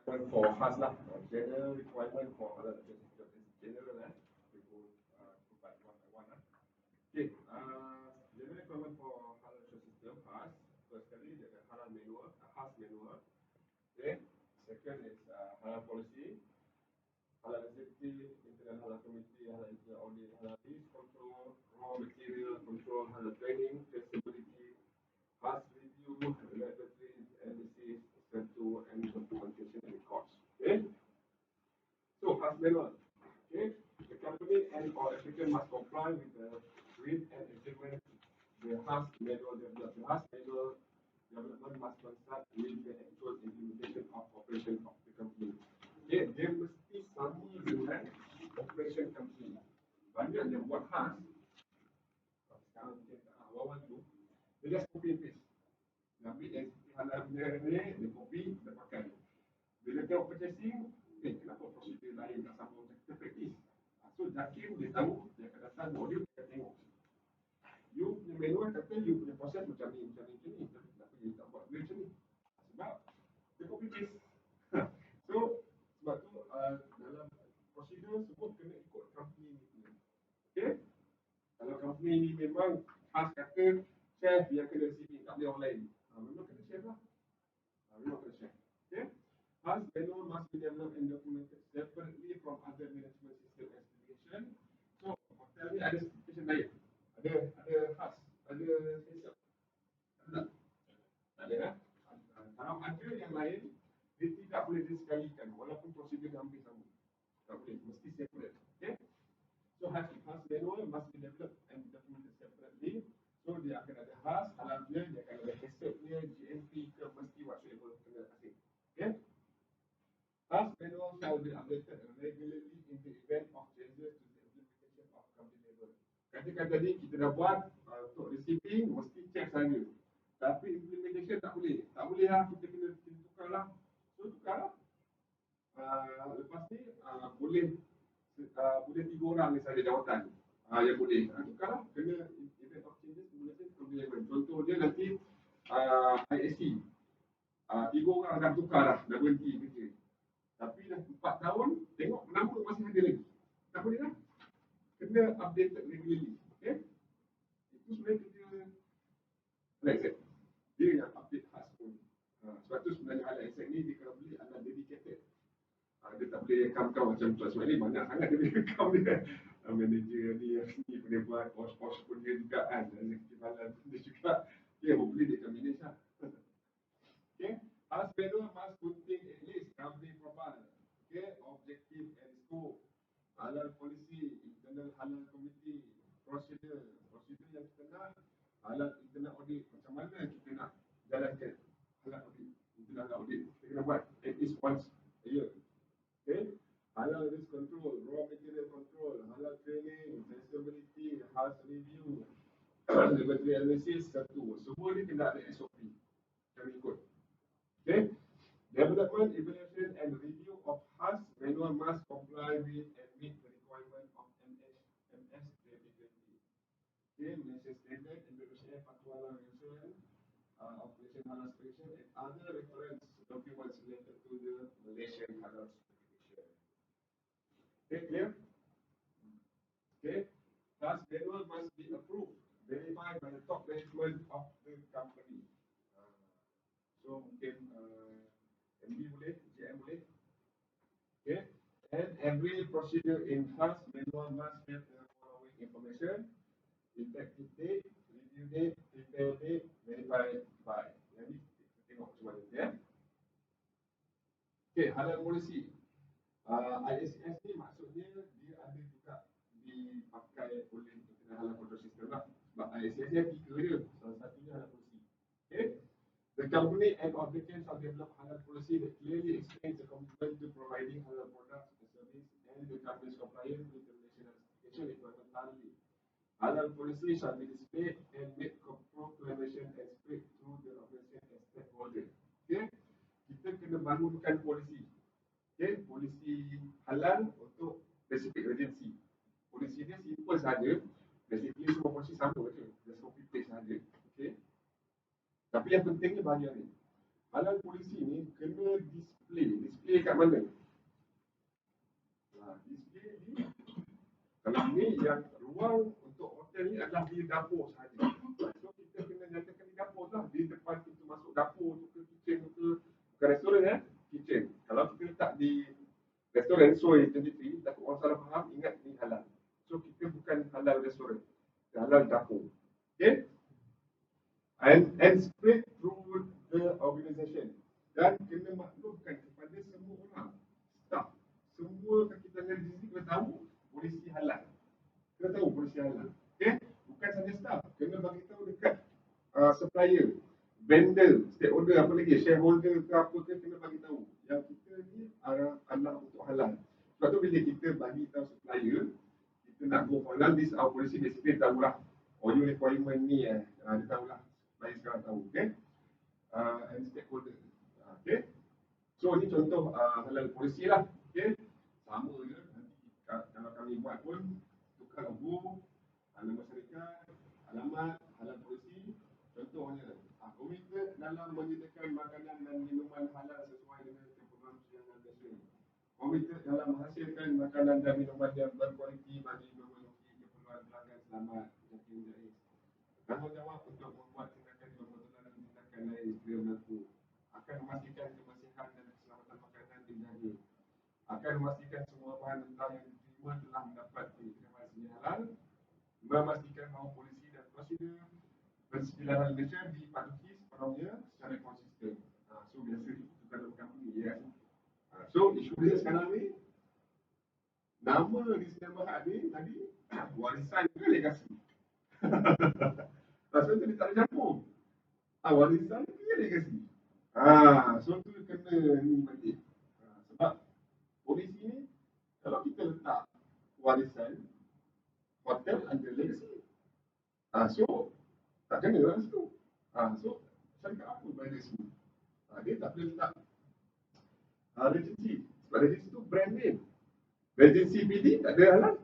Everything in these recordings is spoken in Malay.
for HAS lah, general requirement for halal system general provide one by one. Okay, general requirement for halal system HAS. First kali dia ada halal manual, HAS manual. Okay, second is halal policy, halal executive, internal halal committee, halal internal audit, halal risk control, raw material control, halal training, traceability, HAS review, regulatory analysis, to and documentation records. Okay. So HAS manual. Okay. The company and or applicant must comply with and implement the HAS manual development. The HAS manual development must consult with the actual implementation of operation of the company. Okay. Dia mesti sama dengan operation company. Banyak yang buat HAS. Sekarang kita awal-awal dulu, dia just copy and paste. Ambil yang halal benda ni, dia copy, dia pakai. Bila tengok purchasing, kenapa prosedur lain tak sama macam kita praktis? So, Jakim dia tahu, dia akan datang, dia akan tengok. You punya manual kata, you punya proses macam ni. Tapi kenapa you tak buat benda macam ni? Sebab, dia copy paste. So, sebab tu, dalam prosedur semua kena ikut company ni punya. Okay? Kalau company ni memang khas kata, chef yang kena receiving, tak boleh orang lain. Memang kena share lah. Memang kena share. Okay? HAS manual must be developed and documented separately from other management system application. So, hotel ni ada application lain. Ada HAS, ada SAP. Ada tak? Tak ada kan? Kalau ada yang lain, dia tidak boleh disekalikan walaupun prosedur dia hampir sama. Tak boleh, mesti separate. Okay? So, HAS manual must be developed and documented separately. So, dia akan ada HAS, halal dia akan ada HACCP dia, GMP ke, mesti whatsoever kena asing. Okay? HAS manual shall be updated regularly in the event of changes to the implementation of company level. Katakan tadi kita dah buat untuk receiving, mesti check saja. Tapi implementation tak boleh. Tak boleh lah, kita kena tukar lah. So, tukar lah. Lepas ni, boleh 3 orang ni saja jawatan. Yang boleh. Tukar lah. Kena event of changes implementation company level. Contoh dia nanti ISC. 3 orang akan tukar lah. Dah berhenti kerja. Tapi dah 4 tahun, tengok nama masih ada lagi. Tak boleh lah. Kena updated regularly. Okay? Itu sebenarnya kerja Alexet. Dia yang update HAS pun. Sebab tu sebenarnya Alexet ni dia kalau beli adalah dedicated. Dia tak boleh rekam macam tu. Sebab ni banyak sangat dia boleh rekam dia. Manager ni yang ni boleh buat, pos-pos pun dia juga kan. Executive halal pun dia juga. Okay, hopefully dia akan manage lah. Okay, HAS manual must contain at least company profile. Okay, objective and scope. Halal policy, internal halal committee, prosedur yang kita nak, halal internal audit. Macam mana kita nak jalankan halal audit, internal halal audit. Kita kena buat at least once a year. Okay, halal risk control, raw material control, halal training, traceability, HAS review, regulatory analysis, satu. Semua ni kena ada SOP. Kami ikut. Okay, development, evaluation and review of HAS manual must comply with and meet the requirement of MS 2020. Okay, Malaysia Standard, Indonesia Fatwa Regulation, Operation Halal Certification and other reference documents related to the Malaysian Halal Certification. Okay, clear? Okay, HAS manual must be approved, verified by the top management of the company. So mungkin MD boleh, GM boleh. Okay. And every procedure in HAS manual must have the following information: effective date, review date, prepare date, verified by. Jadi kita tengok macam mana ya. Okay, halal policy. ISS ni maksudnya dia ada juga dipakai oleh internal halal control system lah. Sebab ISS dia 3 je, salah satunya halal policy. Okay. The company and applicants have developed halal policy that clearly explains the commitment to providing halal products and service and the company's compliance with the national certification requirement thoroughly. Halal policy shall be displayed and made proclamation and spread through the organization and stakeholder. Okay, kita kena bangunkan polisi. Okay, polisi halal untuk specific agency. Polisi dia simple saja. Basically semua polisi sama je. Just copy paste saja. Okay. Tapi yang pentingnya bahagian ni. Halal polisi ni kena display kat mana? Display di kalau ni yang ruang untuk hotel ni adalah di dapur sahaja. So kita kena nyatakan di dapur lah, di depan pintu masuk dapur tu ke kitchen tu ke, bukan restoran kitchen. Kalau kita letak di restoran Soy 23, takut orang salah faham, ingat ni halal. So kita bukan halal restoran, halal dapur. Okay? And spread through the organisation. Dan kena maklumkan kepada semua orang, staff, semua kaki tangan di sini kena tahu polisi halal. Kena tahu polisi halal. Okay? Bukan saja staff, kena bagi tahu dekat supplier, vendor, stakeholder, apa lagi, shareholder ke apa ke, kena bagi tahu yang kita ni adalah untuk halal. Sebab tu bila kita bagi tahu supplier, kita nak go for halal, this our policy basically tahulah, oh you requirement ni dia tahulah, supplier sekarang tahu, okay? And stakeholder. Okay? So ni contoh halal polisi lah. Okay? Sama je. Nanti kalau kami buat pun tukar logo, alamat syarikat, alamat halal polisi. Contohnya, komited dalam menyediakan makanan dan minuman halal sesuai dengan keperluan persidangan nasional. Komited dalam menghasilkan makanan dan minuman yang berkualiti bagi memenuhi keperluan pelanggan selamat yakin jahit. Tanggungjawab untuk membuat tindakan pembetulan tindakan lain sekiranya berlaku. Akan memastikan kebersihan dan keselamatan makanan dijaga. Akan memastikan semua bahan mentah yang diterima telah mendapat verifikasi halal. Memastikan bahawa polisi dan prosedur persediaan halal Malaysia dipatuhi sepenuhnya secara konsisten. So biasa tukar dalam company ya. So isu dia sekarang ni, nama di Sdn Bhd ni tadi warisan ke legasi? So tu dia tak ada campur. Warisan ke legasi? So tu kena ni balik. Sebab polisi ni, kalau kita letak warisan, hotel ada legasi. So tak kena lah situ. So syarikat apa bayar sini? Dia tak boleh letak Regency. Sebab Regency tu brand name. Regency BD tak ada halal.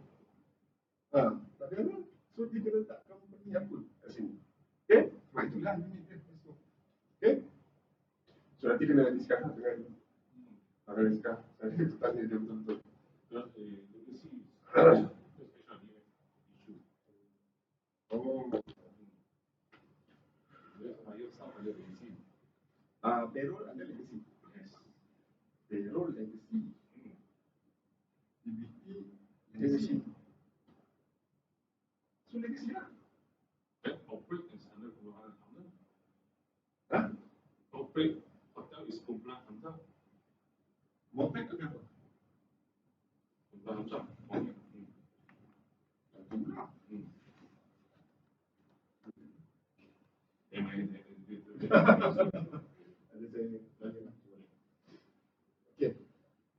Tak ada halal. So dia kena letak company apa kat sini. Okay? Sebab itulah unit dia. Okay? So nanti kena discuss dengan Rizka. Saya tanya dia betul-betul. Payroll ada legacy. Payroll legacy. DBT legacy. So legacy lah. Operate is under Kumpulan Hamzah. Operate hotel is Kumpulan Hamzah. Moped ada apa? Kumpulan Hamzah. Kumpulan. Ada saya tanya lah. Okay.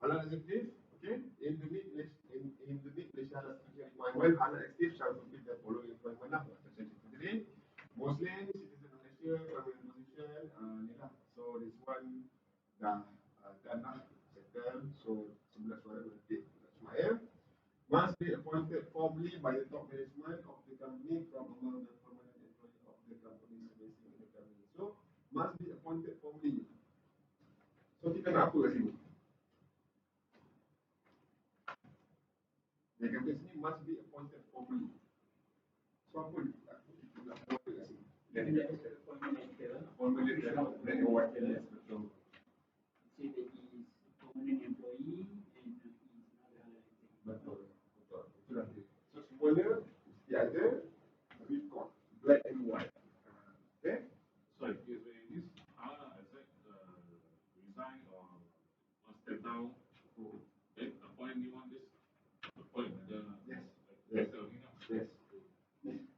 Halal executive. Okay. In the need Malaysia Halal Security Requirement, halal executive shall fulfill the following requirement lah. Jadi, Muslim, citizen Malaysia, permanent position, ni lah. So this one dah done lah. Settle. So 11 suara berarti Ismail. Must be appointed formally by the top management of the company from among the permanent employees of the company based in the company. So must be appointed formally. So kita nak apa kat sini? Dia kata sini must be appointed formally. So apa kita nak apa kat sini? Jadi appointment letter black and white. Yes, betul. Say that he is permanent employee and he is not a halal executive. Betul. Itulah dia. So semuanya mesti ada record black and white. Okay? So if this halal exec resign or step down, then appoint new one, this appoint another. Yes. Yes.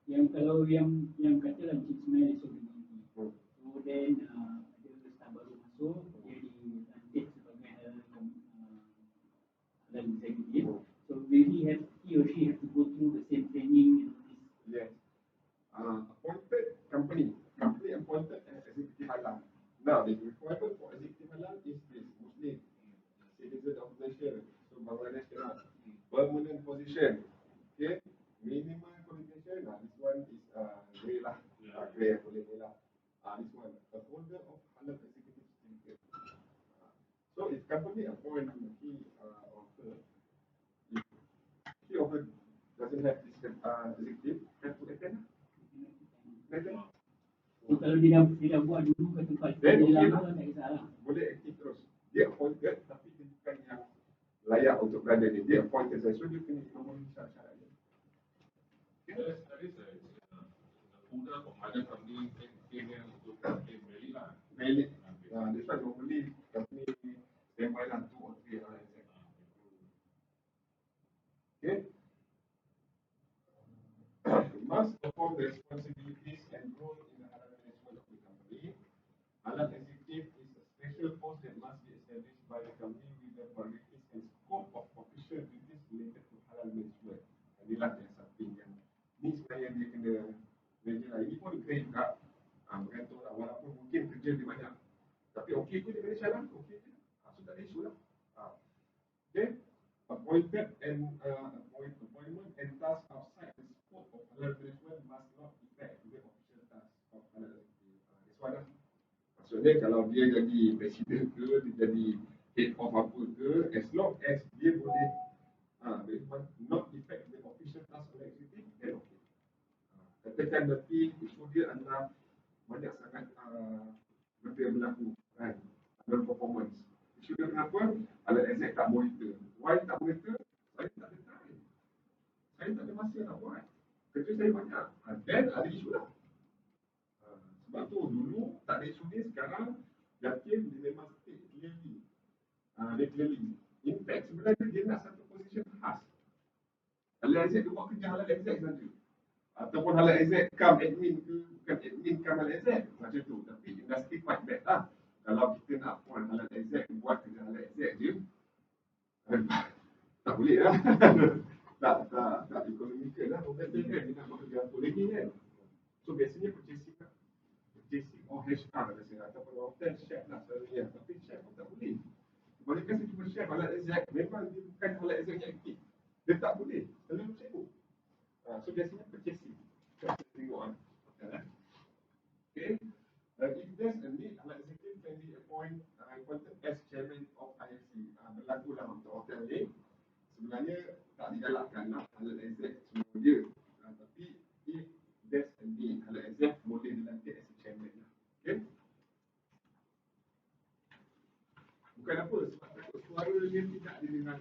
Yang kalau yang katalah Encik Ismail esok begini, so then ada staff baru masuk, dia dilantik sebagai halal executive. So will he or she have to go through the same training and all this? Yes. Appointed company appointed as executive halal. Now the requirement for executive halal is this: Muslim, citizen of Malaysia, so Bangladesh cannot. Permanent position, okay. Minimum qualification, this one is grey lah, grey boleh lah. This one, a holder of halal executive certificate. So if company appoint key author. If key author doesn't have this executive, have to attend. Kalau dia dah buat dulu ke tempat Then dia okay lama, lah. tak kisahlah. Boleh aktif terus. Dia appointed tapi dia bukan yang layak untuk berada ni. Dia appointed saja. So dia kena memenuhi syarat-syarat dia. That is a order from other company came here to pay Melly lah. Valid. That's why normally company standby lah 2 or 3 hours. Okay. Must perform the responsibilities and role in the halal management of the company. Halal executive is a special post that must be established by the company with the priorities and scope of official duties related to halal management. Inilah yang something yang ni sebenarnya dia kena kerja lah. Ini pun kena juga bergantung lah. Walaupun mungkin kerja dia banyak. Tapi okey pun dia kena jalan. Okey je. So tak ada isu lah. Okay. Appointed and appointment and tasks outside the scope of halal management must not affect the official tasks of halal executive. This one lah. Maksudnya kalau dia jadi presiden ke, dia jadi head of apa ke, as long as dia boleh not affect the official task of the executive, then okay. Katakan nanti isu dia adalah banyak sangat benda berlaku kan, dalam performance. Isu dia kenapa? Halal exec tak monitor. Why tak monitor? Saya tak ada time. Saya tak ada masa nak buat. Kerja saya banyak. Then ada isu lah. Sebab tu dulu tak ada isu ni, sekarang yakin dia memang state clearly. Dia clearly. In fact sebenarnya dia nak satu position khas. Halal exec dia buat kerja halal exec saja. Ataupun halal exec come admin ke, bukan admin come halal exec. Macam tu. Tapi industri quite bad lah. Kalau kita nak appoint halal exec buat kerja halal exec je, tak boleh lah. tak ekonomikal lah. Orang kata kan dia nak buat kerja apa lagi kan. So biasanya purchasing or HR biasanya ataupun hotel chef lah selalunya. Tapi chef pun tak boleh. Kebanyakan saya jumpa chef halal exec, memang dia bukan halal exec yang aktif. Dia tak boleh. Selalu sibuk. So biasanya purchasing. Kita tengok kan. Okay. If there's a need, halal executive can be appointed as chairman of IFC. Berlaku lah untuk hotel ni. Sebenarnya tak digalakkan lah halal exec semua dia. Tapi if there's a need, halal exec boleh dilantik as a chairman lah. Okay. Bukan apa, sebab takut suara dia tidak didengar.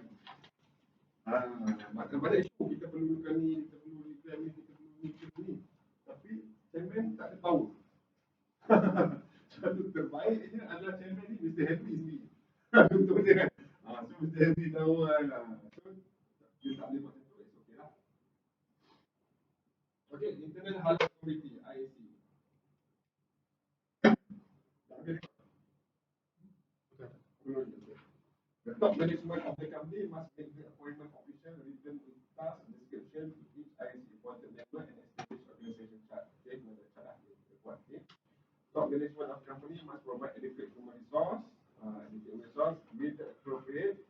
Banyak isu kita perlukan ni, kita perlu reclaim ni, kita perlu ni, kita perlu ni. Tapi chairman tak ada power. Satu terbaiknya adalah chairman ni Mr. Henry sendiri. Untuk dia. So Mr. Henry tahu lah. So dia tak boleh buat macam tu, it's okay lah. Okay, Internal Halal Committee, IAC. The top management of the company must make the appointment official, written with task description to each IAC appointed member and establish organization chart. Okay, the chart lah dia buat. Okay. Top management of company must provide adequate human resource with the appropriate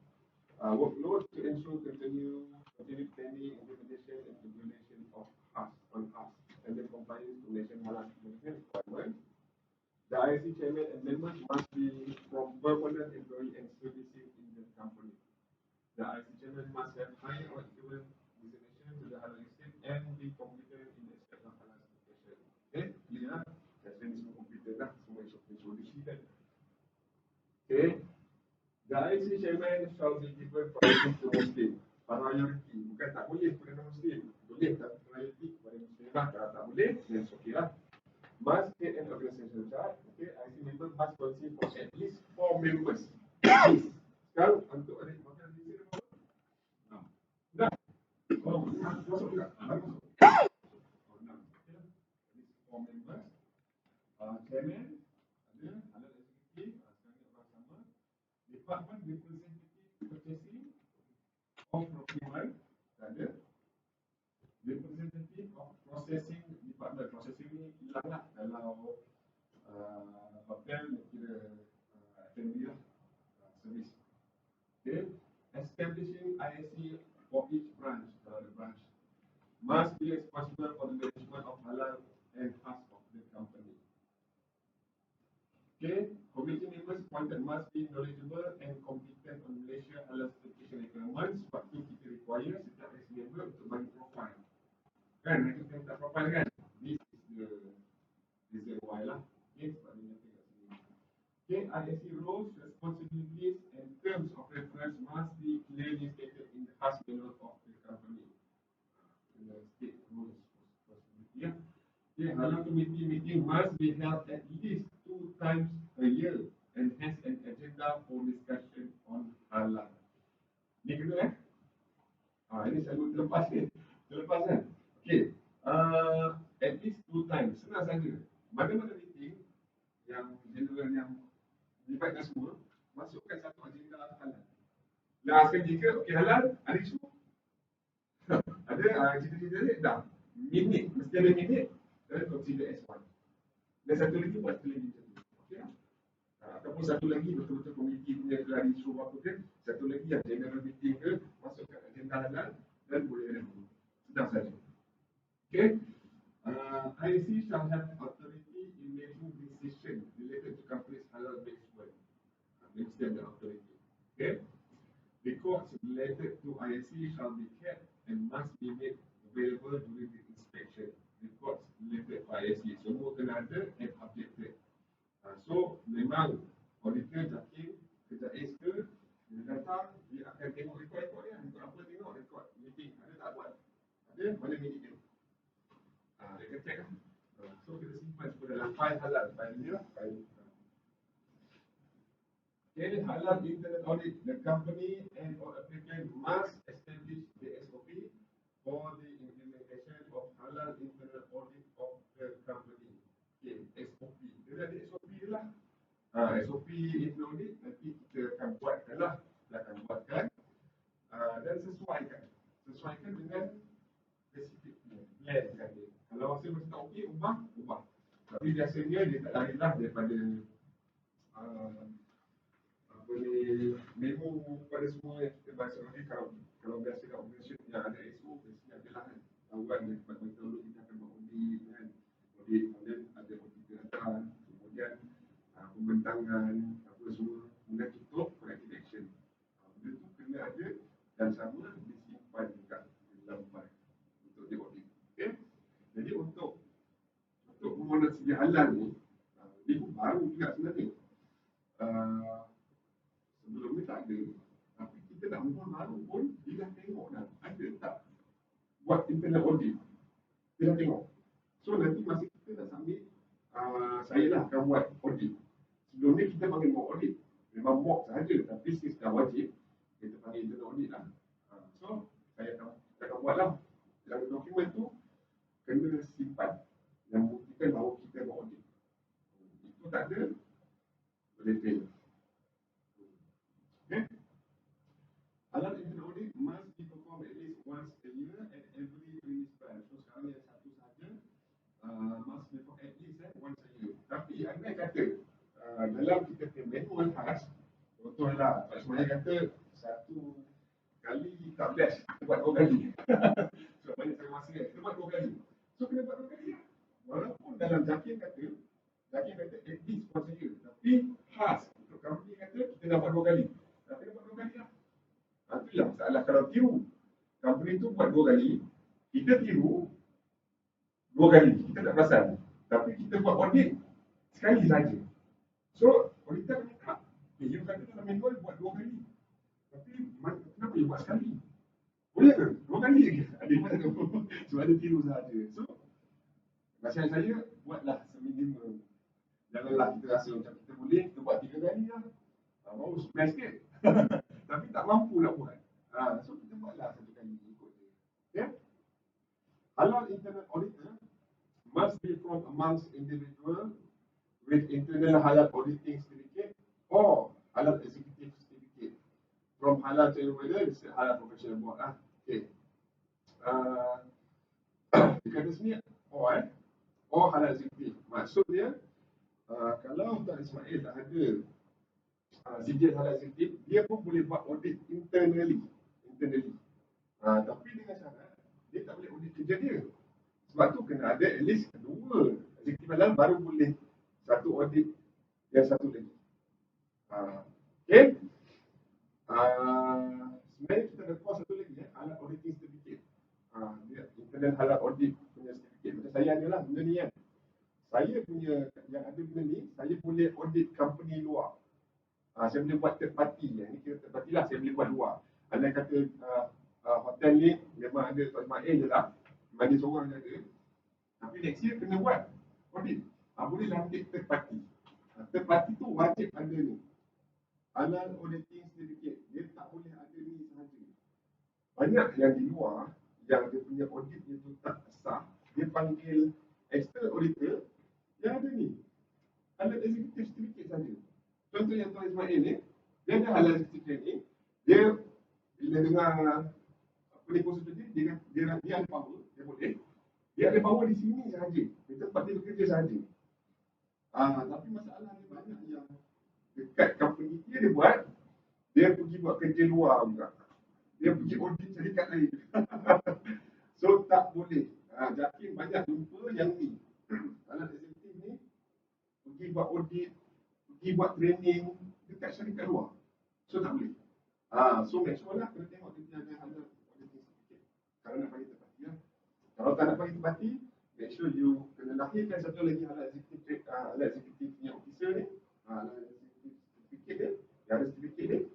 workload to ensure continued planning, implementation and implementation of HAS and the compliance to nation halal management requirements. The IAC chairman and members must be from permanent employee and servicing in the company. The IAC chairman must have high or equivalent designation to the halal estate and be competent in the aspect of halal certification. Okay, clear? That's when semua competent lah, semua isu kan. Okay. The IAC chairman shall be given priority to Muslim. Priority, bukan tak boleh kepada non-Muslim. Boleh tapi priority kepada Muslim lah. Kalau tak boleh, then okay lah. Must create an organization chart. Okay, IC member must consist of at least 4 members. Sekarang untuk ada makan di sini berapa? 6. Dah. Oh, masuk juga. Masuk. Oh, 6. Okay. At least 4 members. Chairman ada, halal executive, sekarang ni orang sama. Department representative purchasing of procurement ada. Representative of processing department. Processing ni hilang lah kalau hotel kira F&B lah, service. Okay. Establishing IAC for each branch, kalau ada branch. Must be responsible for the management of halal and HAS of the company. Okay. Committee members appointed must be knowledgeable and competent must be held at least 2 times a year and has an agenda for discussion on halal. Ni kena ini selalu terlepas ni. Terlepas kan? Okay. At least 2 times. Senang saja. Mana-mana meeting yang general yang dibuatkan semua, masukkan satu agenda halal. Last sekali jika, okay halal, hari isu. Ada cerita-cerita ni, dah. Minit, mesti ada minit, dan consider as one. Dan satu lagi buat satu lagi macam tu. Okay lah. Ataupun satu lagi betul-betul komiti punya hari isu apa ke, satu lagi yang general meeting ke, masukkan agenda halal dan boleh ada. Sedang saja. Okay. IAC shall have authority in making decision related to companies halal based work. Mesti ada authority. Okay. Records related to IAC shall be kept and must be made available during the inspection. Records related to IAC semua kena ada and updated. So memang auditor JAKIM kerja ACE ke, dia datang, dia akan tengok rekod-rekod dia. Rekod apa tengok? Rekod meeting. Ada tak buat? Ada? Mana minit dia? Dia akan check lah. So kita simpan semua dalam file halal. File ni lah. File. Okay, halal internal audit. The company and or applicant must establish the SOP for the implementation of halal internal audit of the company. Okay, SOP. Dia dah ada SOP dia lah. SOP internal audit nanti kita akan buatkan lah. Kita akan buatkan dan sesuaikan dengan spesifik plan kan dia. Kalau rasa macam tak okey, ubah. Tapi biasanya dia tak lari lah daripada memo pada semua yang kita baca ni. Kalau biasa kat organisasi yang ada SO, biasanya ada lah kan. Tahu kan, dulu kita akan buat audit kan. Audit, kemudian ada audit datang, kemudian pembentangan, apa semua, kemudian tutup, corrective action. Benda tu kena ada dan sama disimpan dekat dalam file untuk di audit. Okay? Jadi untuk permohonan sedia halal ni, dia pun baru juga sebenarnya. Sebelum ni tak ada. Tapi kita nak mohon baru pun, dia dah tengok dah. Ada tak buat internal audit. Dia dah tengok. So nanti masa kita nak submit, saya lah akan buat audit. Sebelum ni kita panggil mock audit. Memang mock sahaja. Tapi since dah wajib, kita panggil internal audit lah. So, kita akan buat lah. Dalam dokumen tu, kena simpan. Yang buktikan bahawa kita buat audit. Itu tak ada, boleh fail. Okay. Halal internal audit must be performed at least once a year at every release branch. So sekarang yang satu saja must be performed at least once a year. Tapi andai kata dalam kita punya manual khas, contohlah Pak Ismail kata satu kali tak best, kita buat 2 kali. So banyak sangat masa kan, kita buat 2 kali. So kena buat 2 kali lah. Walaupun dalam JAKIM kata at least once a year. Tapi khas untuk company kata kita dah buat 2 kali. Tapi dia buat 2 kali lah. Itu yang masalah kalau tiru. Company tu buat 2 kali, kita tiru 2 kali. Kita tak perasan. Tapi kita buat audit sekali saja. So, auditor minta, you kata dalam manual buat 2 kali. Tapi kenapa you buat sekali? Boleh ke? 2 kali lagi. Ada mana tu? Sebab ada tiru saja. So, nasihat saya, buatlah seminimum. Janganlah kita rasa macam kita boleh, kita buat 3 kali lah. Baru smash sikit. Tapi tak mampu nak buat. So kita buatlah 1 kali ikut dia. Okay? Halal internal auditor must be from amongst individual with internal halal auditing certificate or halal executive certificate from halal training whether it's halal professional board lah. Okay. Dia kata sini or halal executive. Maksudnya kalau Tuan Ismail tak ada sijil halal executive, dia pun boleh buat audit internally. Tapi dengan syarat dia tak boleh audit kerja dia. Sebab tu kena ada at least 2 executive halal baru boleh satu audit yang satu lagi. Okay. Sebenarnya kita ada course satu lagi halal auditing certificate. Dia internal halal audit punya certificate. Macam saya ada lah benda ni kan. Saya punya yang ada benda ni, saya boleh audit company luar. Saya boleh buat third party. Ini kira third party lah, saya boleh buat luar. Andai kata hotel ni memang ada Tuan Ismail je lah. Memang dia seorang je ada. Tapi next year kena buat audit. boleh lantik third party. Third party tu wajib ada ni. Halal auditing certificate. Dia tak boleh ada ni sahaja. Banyak yang di luar yang dia punya audit itu tak sah, dia panggil external auditor yang ada ni. Halal executive certificate saja. Contoh yang Tuan Ismail ni, dia ada halal executive ni, dia bila dengar apa ni kursus dia ada power, dia boleh. Dia ada power di sini sahaja. Di tempat dia bekerja sahaja. Tapi masalahnya banyak yang dekat company dia buat, dia pergi buat kerja luar juga. Dia pergi audit syarikat lain. So tak boleh. Jakin banyak jumpa yang ni. Anak eksekutif ni pergi buat audit, pergi buat training dekat syarikat luar. So tak boleh. So make sure lah kena tengok dia ada halal auditing certificate. Kalau nak bagi tepati lah. Kalau tak nak bagi tepati, make sure you kena lahirkan satu lagi halal executive punya officer ni. Halal executive certificate dia, dia ada certificate dia.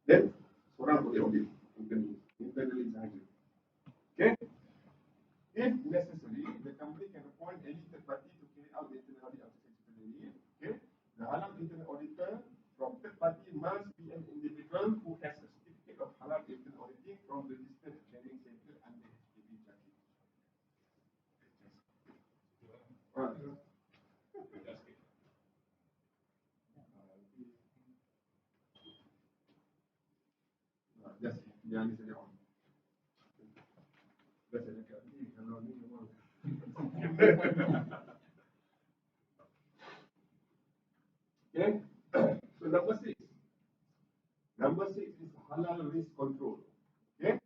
Then seorang boleh audit internally sahaja. Okay? If necessary, the company can appoint any third party to carry out the internal audit of the subsidiary. Okay? The halal internal auditor from third party must be an individual who has a certificate of halal internal auditing from the registered training center under HPB Jakarta. Just jangan ni saja on. Dah saya cakap ni kalau ni memang. Okay. So number 6. Number 6 is halal risk control. Okay.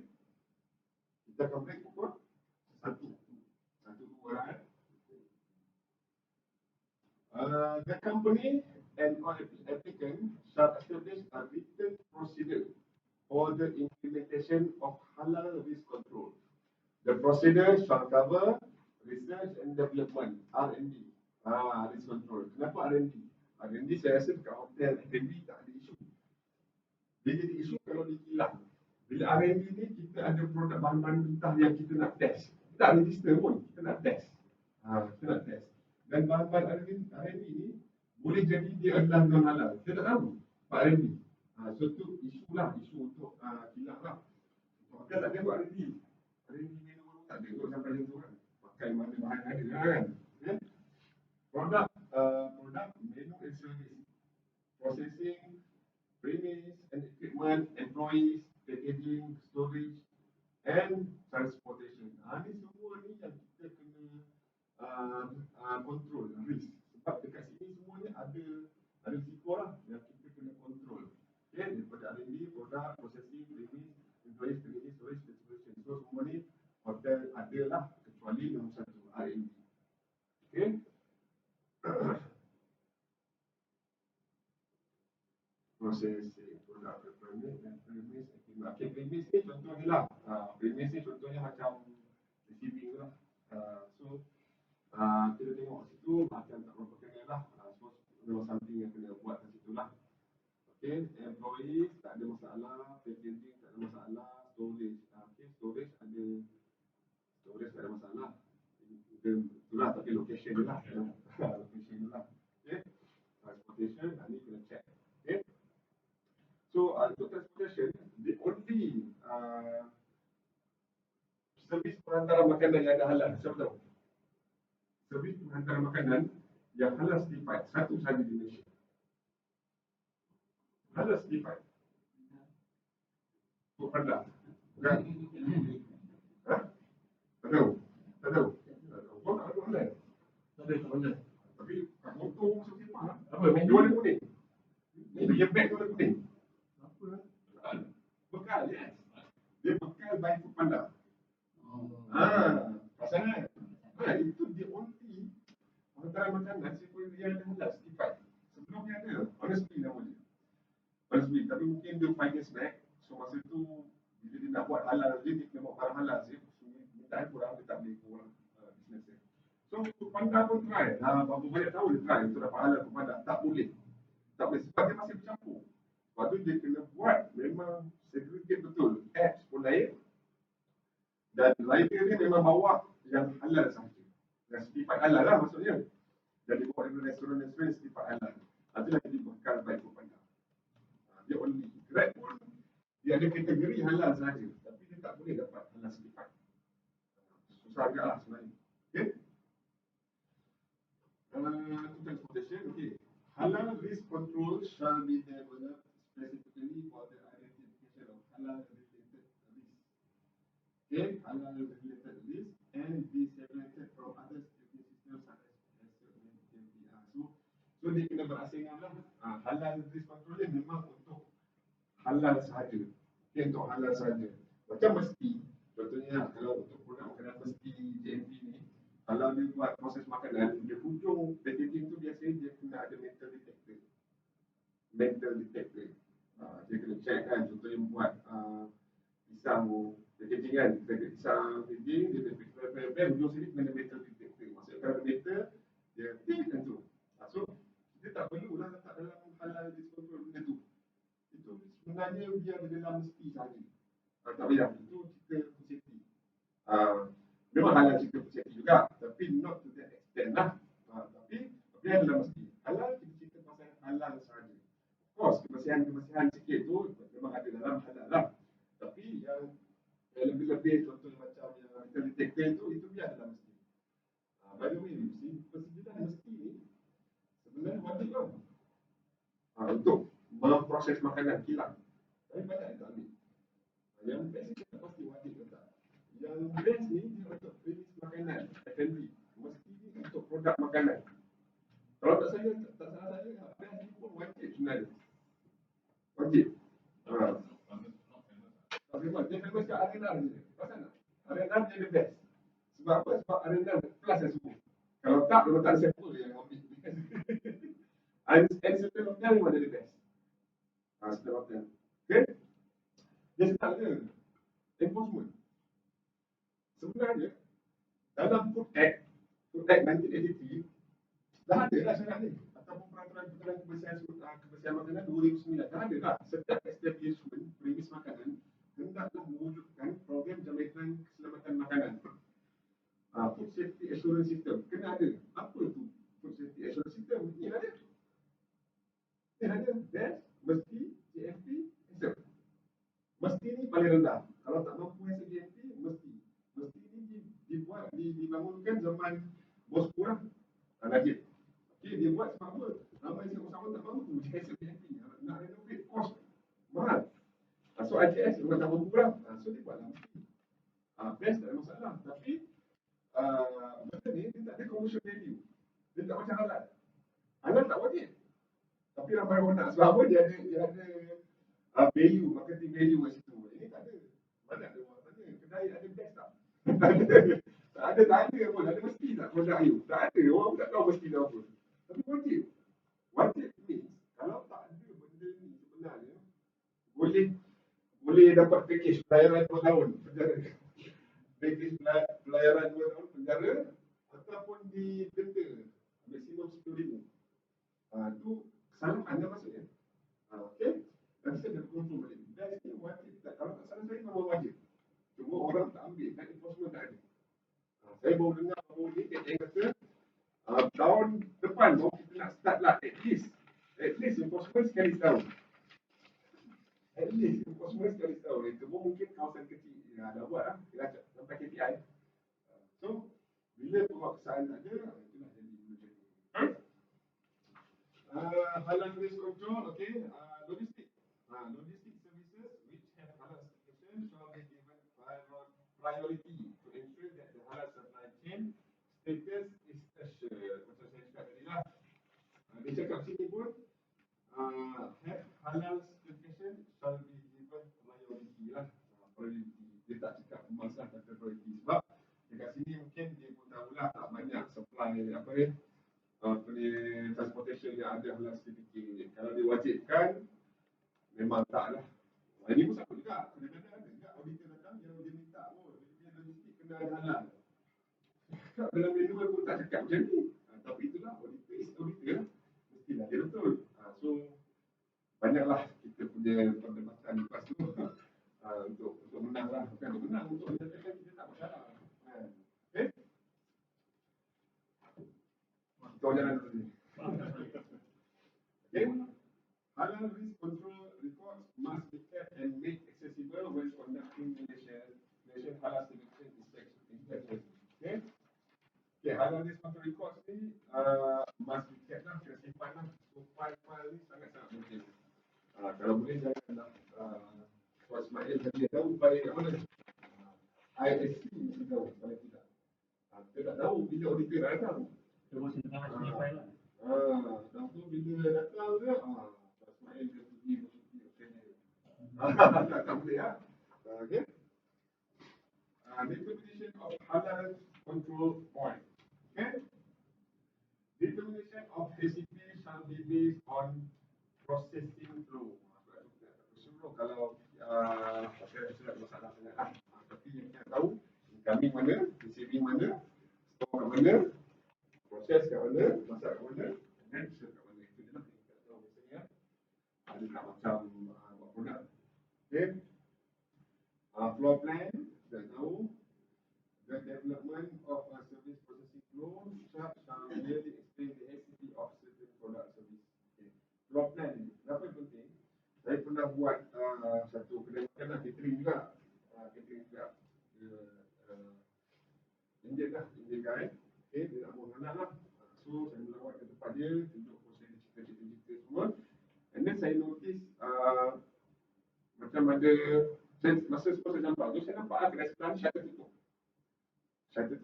Kita akan break pukul 1. 1, 2. The company and or applicant shall establish a written procedure for the implementation of halal risk control. The procedure shall cover research and development, R&D. Risk control. Kenapa R&D? R&D saya rasa dekat hotel R&D tak ada isu. Dia jadi isu kalau dikilang. Bila R&D ni kita ada produk bahan-bahan mentah yang kita nak test. Tak register pun, kita nak test. Kita nak test. Dan bahan-bahan R&D ni boleh jadi dia adalah non-halal. Kita tak tahu. Pak R&D. So tu isu untuk kilang lah. Hotel tak ada buat R&D. R&D menu tak ada kot sampai macam tu kan. Pakai mana bahan ada kan. Okay? Produk menu and service. Processing, premise and equipment, employees, packaging, storage and transportation. Ni semua ni yang kita kena control risk. Sebab dekat sini semuanya ada risiko lah yang kita kena control. Okay, daripada R&D, produk, processing, premise, employees, packaging, storage, transportation. So semua ni hotel ada lah kecuali nombor 1 R&D. Okay. Processing, produk, premise dan premise. Okay, premise ni contohnya lah. Premise ni contohnya macam receiving lah. So kita tengok situ macam tak berapa kena lah. So memang something yang kena buat kat situ lah. Okay, employees tak ada masalah, packaging tak ada masalah, storage. Okay, storage tak ada masalah. Itulah tapi location dia lah. Location dia lah. Okay, transportation ni kena check. Okay. So untuk transportation, the only servis penghantaran makanan yang ada halal, siapa tahu? Servis penghantaran makanan yang halal certified, satu sahaja di Malaysia. Halal certified. Foodpanda. Bukan? Tak tahu? Tak tahu? Kau tak ada online? Tak ada. Tapi kat motor pun certified. Apa? Dia warna kuning. Dia bag tu warna kuning. Bekal, yes. Dia bekal by Foodpanda. Pasangan. Itu the only penghantaran makanan yang ada halal certified. Sebelumnya ada, honestly nama dia. Honestly, tapi mungkin dia 5 years back. So masa tu bila dia nak buat halal dia kena buat barang halal je. Mintaan kurang dia tak boleh kurang business dia. So Foodpanda pun try. Berapa banyak tahun dia try untuk dapat halal Foodpanda. Tak boleh. Tak boleh sebab dia masih bercampur. Sebab tu dia kena buat memang segregate betul. Apps pun lain. Dan rider dia memang bawa yang halal sahaja. Yang certified halal lah maksudnya. Jadi buat restoran-restoran sifat halal. Itulah jadi bekal baik Foodpanda. Dia only Grab pun dia ada kategori halal saja, tapi dia tak boleh dapat halal certified. Susah agaklah sebenarnya. Okay? To transportation, okay. Halal risk control shall be developed specifically for the identification of halal related risk. Okay, halal related risk and be separated from other security systems such as MPR. So dia kena berasingan lah. Halal risk control ni memang untuk halal sahaja. Okay, untuk halal sahaja. Macam mesti, contohnya kalau untuk produk makanan mesti JMP ni, kalau dia buat proses makanan, dia hujung packaging tu biasanya dia kena ada metal detector. Metal detector. Dia kena check kan, contohnya buat pisang packaging kan, kita ada pisang packaging, dia ada hujung sini kena metal detector. Maksudnya kalau ada metal, dia kan tu. So, dia tak perlulah letak dalam halal risk control benda tu. Itu sebenarnya dia ada dalam mesti sahaja. Tak payah, itu cerita food safety. Memang halal cerita food safety juga, tapi not to that extent lah. Tapi dia adalah mesti. Halal kita cerita pasal halal sahaja. Of course, kebersihan sikit tu memang ada dalam halal lah. Tapi yang lebih-lebih contohnya macam yang metal detector itu biar dalam mesti. By the way, persediaan mesti ni sebenarnya wajib kan? Untuk memproses makanan kilang. Tapi banyak yang tak ambil. Yang best kita pasti wajib letak. Yang best ni dia untuk premis makanan, F&B. Mesti ni untuk produk makanan. Kalau tak salah saya, best ni pun wajib sebenarnya. Wajib. Tak famous. Dia famous kat Arena je. Pasal tak? Arena dia the best. Sebab apa? Sebab Arena plus yang semua. Kalau tak, dia letak sampel yang ambil. And certain hotel memang dia the best. Certain hotel. Okay? Dia start je. Enforcement. Sebenarnya, dalam Food Act 1983, dah ada lah syarat ni. Ataupun peraturan kebersihan makanan 2009. Dah ada lah. Setiap establishment, premis makanan, hendaklah mewujudkan program jaminan keselamatan makanan. Food Safety Assurance System. Kena ada. Apa tu Food Safety Assurance System? Ni ada. Ni ada. Best, mesti, GMP, SAP. Mesti ni paling rendah. Kalau tak mampu SGMP, mesti. Mesti ni dibangunkan zaman bos kurang. Najib. Okay, dia buat sebab apa? Ramai usahawan tak mampu. SGMP. Nak renovate, kos mahal. So IJS memang tak mampu lah. So dia buat lah mesti. Best tak ada masalah. Tapi, benda ni dia tak ada commercial value. Dia tak macam halal. Halal tak wajib. Tapi ramai orang nak. Sebab apa? Dia ada value, marketing value kat situ. Ini tak ada. Mana ada orang tanya, kedai ada best tak? Tak ada pun. Ada mesti tak produk you? Tak ada. Orang pun tak tahu mesti dah apa. Tapi wajib. Wajib means, kalau tak ada benda ni sebenarnya, boleh dapat package pelayaran 2 tahun penjara. Package pelayaran 2 tahun penjara ataupun didenda maksimum RM10,000. Itu kesalahan kan maksudnya. Okay? Nanti saya dah confirm balik. Best ni wajib tak? Kalau tak salah saya memang wajib. Cuma orang tak ambil. Dan enforcement tak ada. Saya baru dengar baru ni yang kata tahun depan baru kita nak start lah at least enforcement sekali setahun. At least enforcement sekali setahun. Itu pun mungkin kawasan kecil dah buat lah. Kita sampai KPI. So, bila penguasaan tak ada, itulah jadi benda macam ni. Halal risk control, okay. Logistic. Logistic services which have halal certification shall be given priority to ensure that the halal supply chain status is assured. Macam saya cakap tadi lah. Dia cakap sini pun, have halal certification shall be given priority lah. Priority. Dia tak cakap masalah kata priority. Sebab dekat sini mungkin dia pun tahulah tak banyak supply apa ni. Transportation yang ada halal certificate. Kalau diwajibkan, memang tak lah. Ini pun sama juga. Kadang-kadang ada juga auditor datang yang dia minta pun. Dia logistik kena ada halal. Dalam manual pun tak cakap macam ni. Tapi itulah auditor is auditor lah. Mestilah dia betul. So, banyaklah kita punya perdebatan lepas tu. Untuk menang lah. Bukan untuk menang, untuk menyatakan kita tak masalah. Okay? Kita Kau jalan dulu ni. Okay. Halal risk control records must be kept and made accessible when conducting nation halal selection inspection. Okay. Okay, halal risk control records ni must be kept lah, kena simpan lah. So file ni sangat-sangat penting. Kalau boleh jangan Tuan Ismail tadi tahu file kat mana. ISC mesti tahu, paling tidak. Kita tak tahu bila auditor datang. Terus tengah sini file lah. Dan tu bila datang dia, Tuan Ismail dia pergi bersuti Australia. Tak boleh lah. Okay. Determination of halal control point. Okay. Determination of HCP shall be based on processing flow. Kalau saya ada masalah sangat lah. Tapi yang kita tahu, incoming mana, receiving mana, store kat mana, proses kat mana, masak kat mana, dan serve kat mana. Itu je lah yang kita tahu biasanya. Ada tak macam buat produk. Okay. Floor plan, kita tahu. The development of a service processing flow chart shall clearly explain the HCP of certain product service. Okay. Floor plan ni, kenapa penting? Saya pernah buat satu kedai makan lah, catering juga. Indian lah, Indian guy. Okay, dia nak buat anak lah. So, saya melawat ke tempat dia, tunjuk proses dia cerita semua. And then saya notice macam ada, masa semua saya nampak tu, saya nampak kedai sebelah ni shutter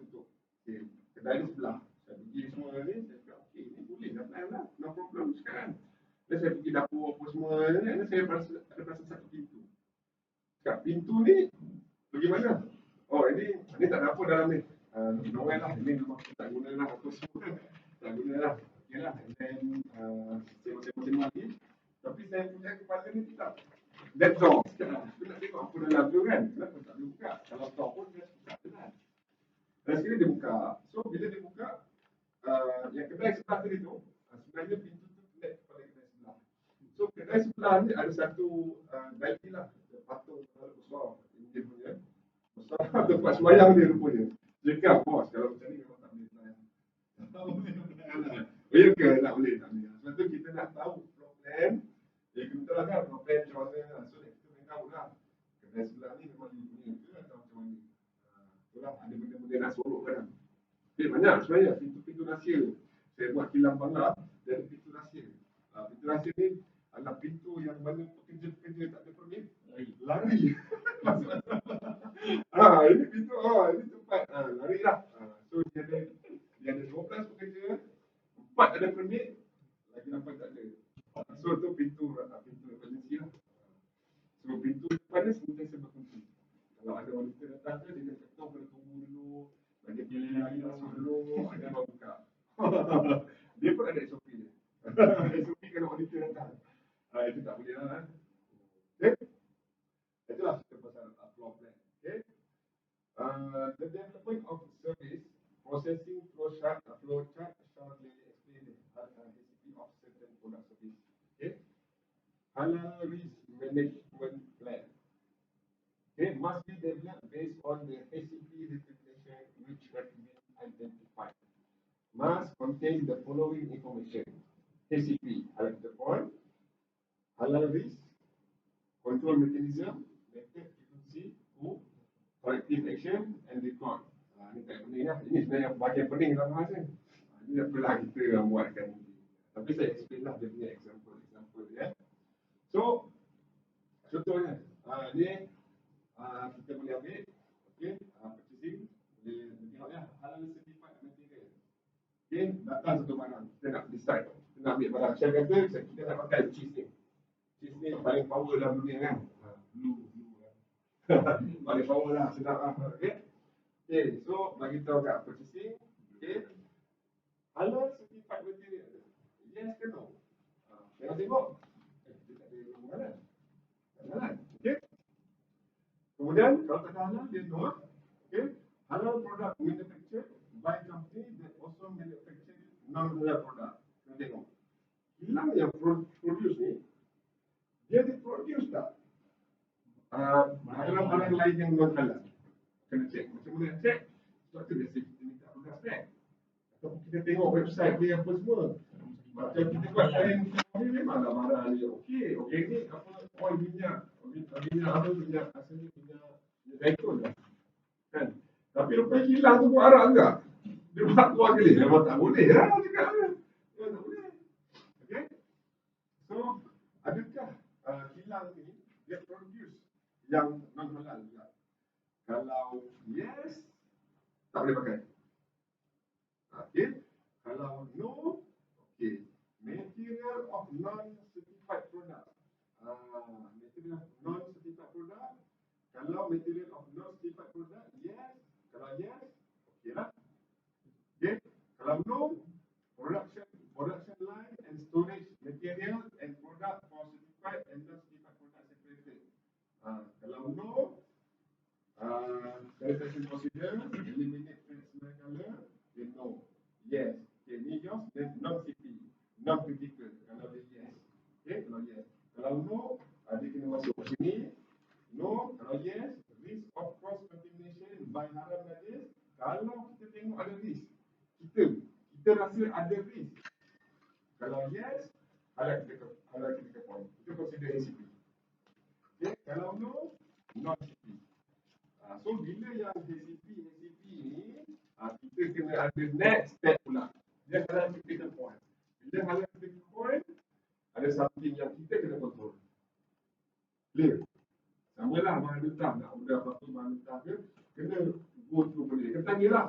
tutup. Okay, kedai ni sebelah. Saya pergi semua ni, saya cakap, okay, ni boleh dah plan lah, no problem sekarang. Dan saya pergi dapur apa semua ni, dan saya ada rasa satu pintu. Cakap, pintu ni pergi mana? Oh, ini tak ada apa dalam ni. Noel lah, ini memang tak guna lah apa semua. Tak guna lah. Okay lah, and then saya masing-masing lagi. Tapi saya punya kepala ni tetap. That's all. Aku nak tengok apa dalam tu kan. Kenapa tak boleh buka? Kalau tahu pun dia buka kan. Dan sekali dia buka. So, bila dia buka, yang kedai sebelah tadi tu, sebenarnya pintu tu connect kepada kedai sebelah. So, kedai sebelah ni ada satu daili lah. Patung besar. Dia punya. Besar tempat semayang dia rupanya. Dia cakap, bos, kalau macam ni memang tak boleh semayang. Tak boleh. Oh, ya ke? Tak boleh. Sebab tu kita nak tahu floor plan. Ya, kita tahu lah kan floor plan macam mana. So, kita boleh tahu lah. Kedai sebelah ni memang dia punya ke atau macam mana. Itulah, ada benda-benda nak sorok kan. Okay, banyak sebenarnya pintu-pintu rahsia. Saya buat kilang bangla, dia ada pintu rahsia. Pintu rahsia ni adalah pintu yang mana pekerja-pekerja tak ada permit, lari. Ini pintu, ini tempat, lari lah. So, dia ada 12 pekerja, 4 ada permit, lagi 8 tak ada. So, tu pintu emergency lah. So, pintu depan ni sentiasa berkunci. Kalau ada wanita datang ke, dia kata, kau kena tunggu dulu, bagi pilih lagi masuk dulu, ada baru buka. Dia pun ada SOP dia. SOP kalau wanita datang. Itu tak boleh lah. Okay? Itulah kita pasal floor plan. Okay? The development of service processing flow chart shall clearly explain the HCP of certain product service. Okay? Halal risk management plan. Okay, must be developed based on the HCP determination which has been identified. Must contain the following information. HCP, halal point, halal risk, control mechanism, method, frequency, who, corrective action, and record. Ini tak pening lah. Ini sebenarnya bahagian pening dalam masa. Ini tak perlulah kita buatkan. Tapi saya explain lah dia punya example ya. So, contohnya, ni kita boleh ambil, okay, purchasing, boleh tengok ya, halal certified material. Okay, datang satu barang, kita nak decide, kita nak ambil barang. Saya kata, kita nak pakai cheese ni. Cheese ni paling power dalam dunia kan. Blue lah. Paling power lah, sedap lah. Okay. Okay, so bagi tahu kat purchasing, okay, halal certified material. Yes ke no? Tengok. Dia tak ada logo halal. Halal, okay. Kemudian, kalau tak halal, dia no. Okay. Halal product manufactured by company that also manufacture non-halal product. Kita tengok. Hilang yang produce ni, dia diproduce tak? Barang-barang lain yang non-halal. Kena cek. Macam mana nak cek? Sebab tu biasa kita minta produk spek. Tapi kita tengok website dia apa semua. Macam kita buat lain ni memanglah marah dia. Okey, organik apa oil minyak apa minyak asalnya minyak zaitun lah. Kan? Tapi lepas hilang tu buat arak juga. Dia buat keluar kali. Memang tak boleh lah cakap dia. Memang tak boleh. Okay. So, adakah kilang ni dia produce yang non halal juga? Kalau yes, tak boleh pakai. Okay. Kalau no, okay. Material of non-certified product. Material of non-certified product. Kalau material of non-certified product, yes. Kalau yes, okay lah. Okay. Kalau no, production line and storage material and product for certified and non-certified product separated. Kalau no, sanitation procedure, eliminate smell color, then no. Yes. Okay, ni yours, then non-CP, non-critical. Kalau dia yes. Okay, kalau yes. Kalau no, dia kena masuk sini. No, kalau yes, risk of cross-contamination by haram najis. Kalau kita tengok ada risk, kita rasa ada risk. Kalau yes, halal kita point. Kita consider ACP. Okay, kalau no, non-CP. So bila yang ACP ni, kita kena ada next step pula. Dia halal critical point. Bila halal critical point, ada something yang kita kena control. Clear? Sama lah bahan mentah, nak order apa-apa bahan mentah ke, kena go through boleh. Kena tanyalah,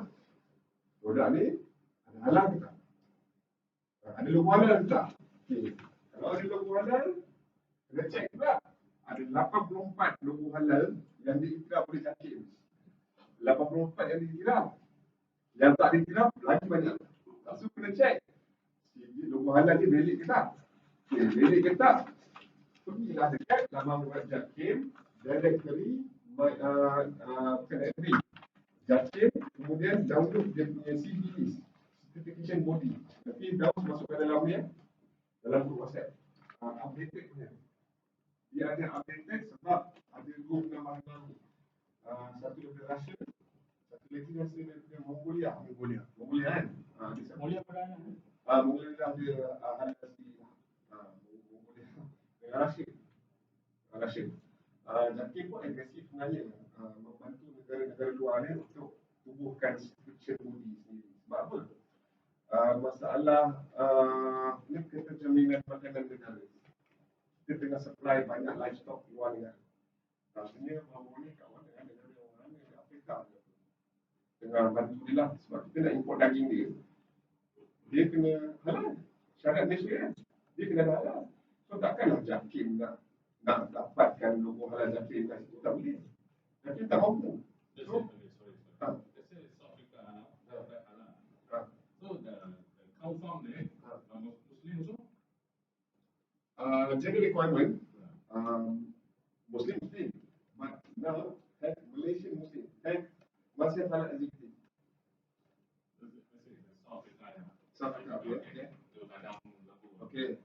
produk ni ada halal ke tak? Ada logo halal ke tak? Okay. Kalau ada logo halal, kena check pula. Ada 84 logo halal yang diiktiraf oleh JAKIM. 84 yang diiktiraf. Yang tak diiktiraf lagi banyak. Langsung kena check. Logo halal ni valid ke tak? Okay, valid ke tak? Pergilah dekat laman web JAKIM, directory, entry. JAKIM, kemudian download dia punya CD list, certification body. Nanti download masuk ke dalam ni, dalam group WhatsApp. Updated punya. Dia ada updated sebab ada dua penambahan baru. Satu daripada Russia, satu lagi rasa daripada Mongolia kan? Boleh apa dah? Mongolia dia ada di Mongolia dengan Russia. JAKIM pun agresif sebenarnya membantu negara-negara luar ni untuk tubuhkan subscription body sendiri. Sebab apa? Masalah ni keterjaminan makanan negara. Kita tengah supply banyak livestock luar negara. Rasanya baru ni kawan dengan negara orang di Afrika tengah bantu dia lah. Sebab kita nak import daging dia kena halal. Syarat Malaysia kan? Dia kena halal. So takkanlah JAKIM nak dapatkan logo halal JAKIM kat situ. Tak boleh. JAKIM tak mampu. So, Sorry. Let's say South Africa, halal. So the cow farm there, Muslim also? General requirement, Muslim, but now have Malaysian Muslim, have masih halal executive. South Africa, okay. Okay.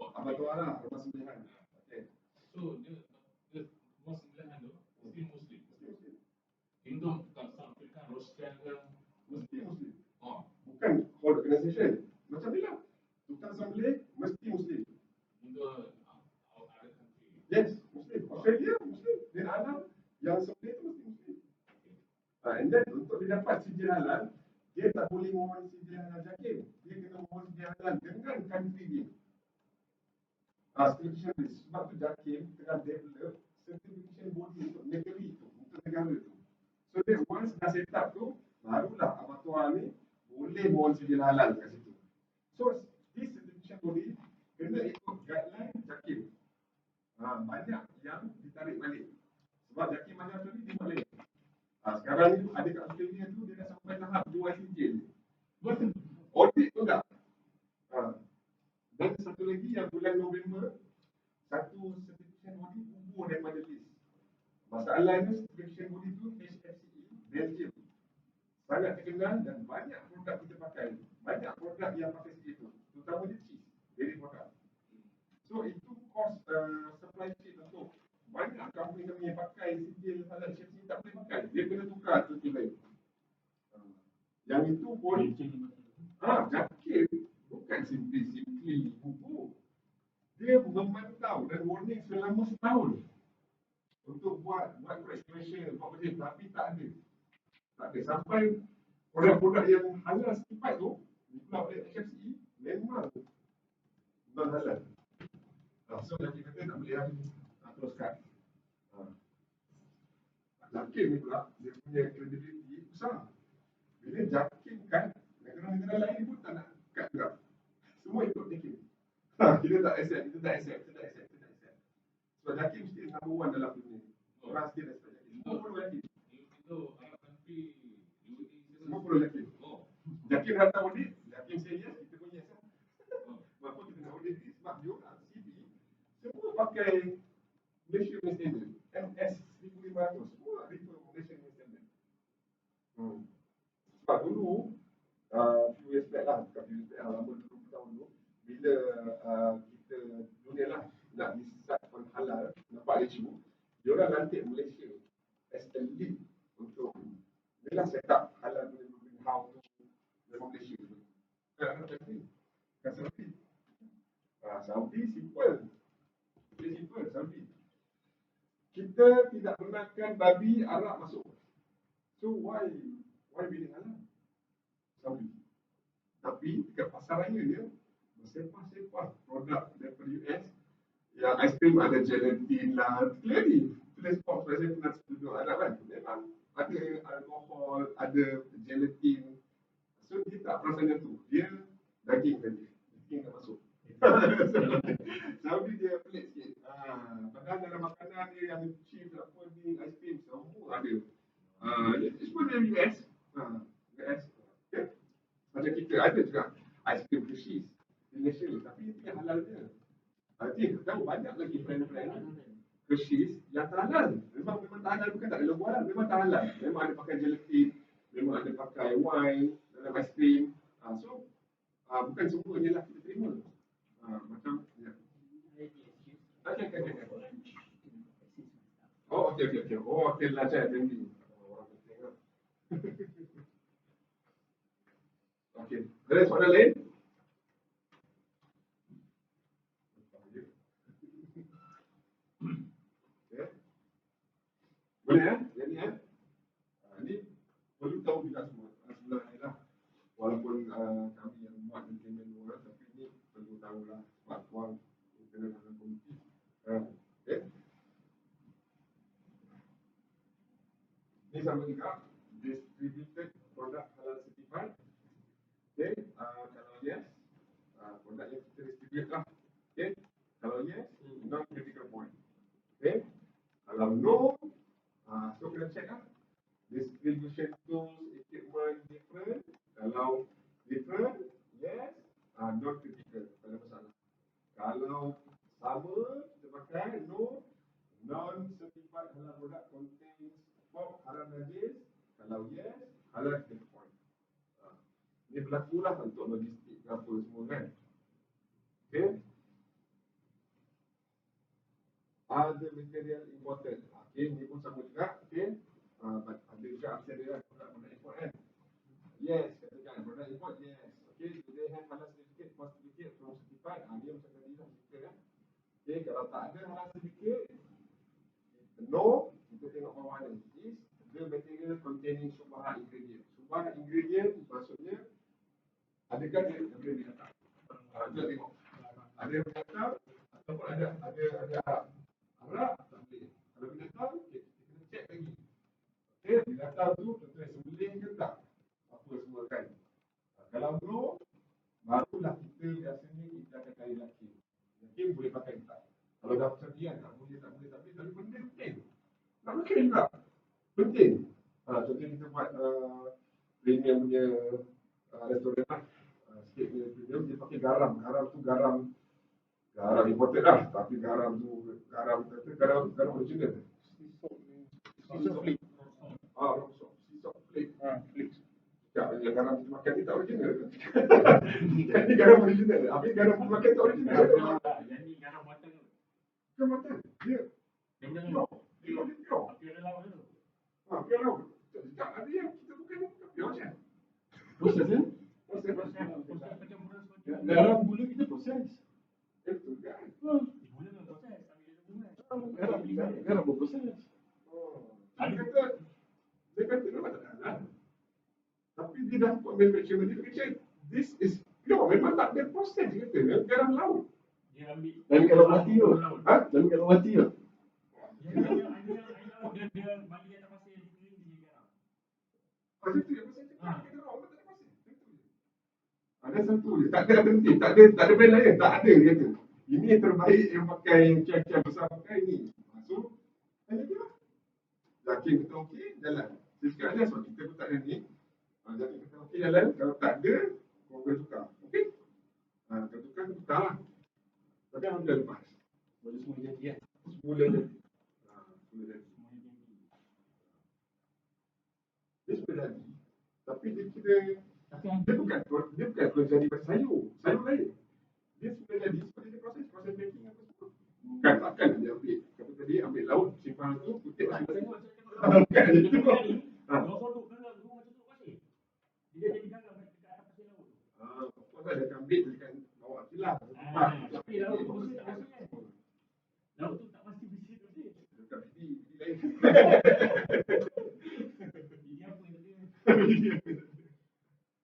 Apa tu lah, rumah sembilan. Okay. So dia rumah sembilan tu Muslim. Hindu kat South Africa, Russian ke Muslim. Oh, Bukan whole organization. Macam ni lah. Tukang sembelih mesti Muslim. Hindu other country. Yes, Muslim. Australia Muslim. Dan alam yang sembelih tu mesti Muslim. And then untuk dia dapat sijil halal, dia tak boleh mohon sijil halal JAKIM. Dia kena mohon sijil halal dengan country dia. Certification list. Sebab tu JAKIM tengah develop certification body untuk negeri tu, untuk negara tu. So then once dah set up tu, barulah abattoir ni boleh mohon sijil halal kat situ. So this certification body kena ikut guideline JAKIM. Banyak yang ditarik balik. Sebab JAKIM macam tu ni dia buat lain. Sekarang ni ada kat Australia tu dia dah sampai tahap jual sijil. Audit tu tak. Dan satu lagi yang bulan November, satu certification body gugur daripada list. Masalahnya certification body tu HFCE, Belgium. Sangat terkenal dan banyak produk kita pakai. Banyak produk yang pakai sijil tu. Terutama dia cheese, dairy product. So itu cost supply chain untuk banyak company yang pakai sijil halal HFCE tak boleh pakai. Dia kena tukar tu lain. Yang itu pun Jakim bukan simply bubuk. Dia memantau dan warning selama setahun untuk buat correction, buat benda, tapi tak ada. Sampai produk-produk yang halal certified tu dikeluar oleh HFCE memang non halal. So Jakim kata tak boleh teruskan. Jakim ni pula dia punya credibility besar. Bila Jakim kan, negara-negara lain pun tak nak kat juga. Semua ikut Jakim. Kita tak accept. Sebab Jakim mesti number one dalam dunia. Orang mesti respect Jakim. Semua follow Jakim. Semua follow Jakim. Jakim datang audit, Jakim say yes, kita pun yes. Kenapa kita nak audit ni? Sebab dia orang CB semua pakai Malaysia punya standard. MS 1500 semua refer Malaysia punya standard. Sebab dulu few years back lah, lama dulu tahun dulu, bila kita dunia lah nak decide on halal, nampak isu, dia orang lantik Malaysia as a lead untuk bila set up halal punya how to dalam Malaysia tu. Kan Saudi. Saudi simple. Saudi. Kita tidak benarkan babi Arab masuk. So why bidding halal? Saudi. Tapi dekat pasarannya dia bersepah-sepah produk daripada US yang aiskrim ada gelatin lah. Clearly, tulis box saya pernah duduk Arab kan. Memang ada alkohol, ada gelatin. So dia tak perasan tu. Dia daging saja. Daging tak masuk. Saudi dia pelik sikit. Padahal dalam makanan dia yang chips apa ni, aiskrim semua ada. Semua dari US. US. Okay. Macam kita ada juga aiskrim Hershey's di Malaysia, tapi itu yang halal dia. Nanti tahu banyak lagi brand-brand Hershey's yang tak halal. Memang tak halal, bukan tak ada logo halal, memang tak halal. Memang ada pakai gelatin, memang ada pakai wine dalam aiskrim. So bukan semuanya lah kita terima. Macam ya. Okay. Oh, okay. Oh, okay lah saya tadi. Orang penting lah. Okay. Ada soalan lain? Okay. Boleh ya? Jadi ya. Ini perlu tahu juga semua. Sebenarnya lah. Walaupun kami yang buat implement orang, tapi ini perlu tahulah sebab tuan kena dalam komiti. Okay. Ini sama juga distributed produk halal certified. Okay. Kalau yes, produk yang kita distribute lah. Okay. Kalau yes, non-critical point. Okay. Kalau no, so kena check lah. Distribution tools, equipment different. Kalau different, yes, non-critical, tak ada masalah. Kalau sama, kita pakai, no, non-certified halal product contains pork, haram najis. Kalau yes, halal critical point. Ini berlaku lah untuk logistik apa semua kan. Okay. Ada material imported. Okay, ini pun sama juga. Okay. Ada juga ada produk import kan. Yes, katakan produk import, yes. Okay, do they have halal certificate for certificate from certified? Dia macam tadi lah kita kan. Okay, kalau tak ada halal certificate, no, kita tengok bawah ni. Is the material containing subah ingredient. Subah ingredient maksudnya adakah dia boleh binatang? Kita tengok. Ada binatang ataupun ada Arab, tak boleh. Kalau binatang, okay, kita kena check lagi. Okay, binatang tu tentu sembelih ke tak? Apa semua kan. Kalau no, barulah kita biasanya kita akan cari laki. Laki boleh pakai tak? Kalau dah macam ni tak boleh, tapi benda penting. Nak pakai juga. Penting. Contohnya kita buat premium punya restoran lah. Sikit punya premium, dia pakai garam. Garam imported lah. Tapi garam original. Sea salt flake. Yang garam kita makan ni tak original. Ini garam original. Habis garam kita makan tak original. Yang ni garam matang. Bukan matang. Dia pure. Pure laut tu. Pure laut. Tak ada yang kita bukan pure macam. Proses. proses. Dia kata memang tak ada halal. Tapi dia dah buat manufacturing, dia kata this is pure, memang tak ada proses, dia kata, dalam laut. Dia ambil. Dan kalau mati tu. Ha? Dan kalau mati tu. Dia bagi atas pasir dia kering dia garam. Macam tu yang pasal cakap, dia kata orang tak ada proses. Ada satu je, tak ada alternatif, tak ada brand lain, tak ada dia kata. Ini yang terbaik yang pakai, kian-kian besar pakai ni. So, tanya dia lah. Yakin kata okey, jalan. Saya cakap ada sebab kita pun tak ada ni. Yakin kata okey, jalan. Kalau tak ada, kau boleh tukar. Okey? Kalau tukar, kau tukar lah. Tapi alhamdulillah lepas. Boleh semua jadi kan. Semula jadi. Semula jadi. Dia sudah jadi. Tapi dia kira, dia bukan terus jadi macam sayur. Sayur lain. Dia sudah jadi sebab dia proses packing apa semua. Bukan takkan dia ambil. Kata tadi ambil laut, simpan tu, kutip masing-masing. Bukan itu. Kalau produk garam tu macam tu pasir. Dia jadi garam dekat atas pasir laut. Kau tak ada ambil dekat bawa kilang. Tapi laut tu bersih tak bersih kan? Laut tu tak pasti bersih tak bersih. Dekat bibi lain. Ini apa yang dia?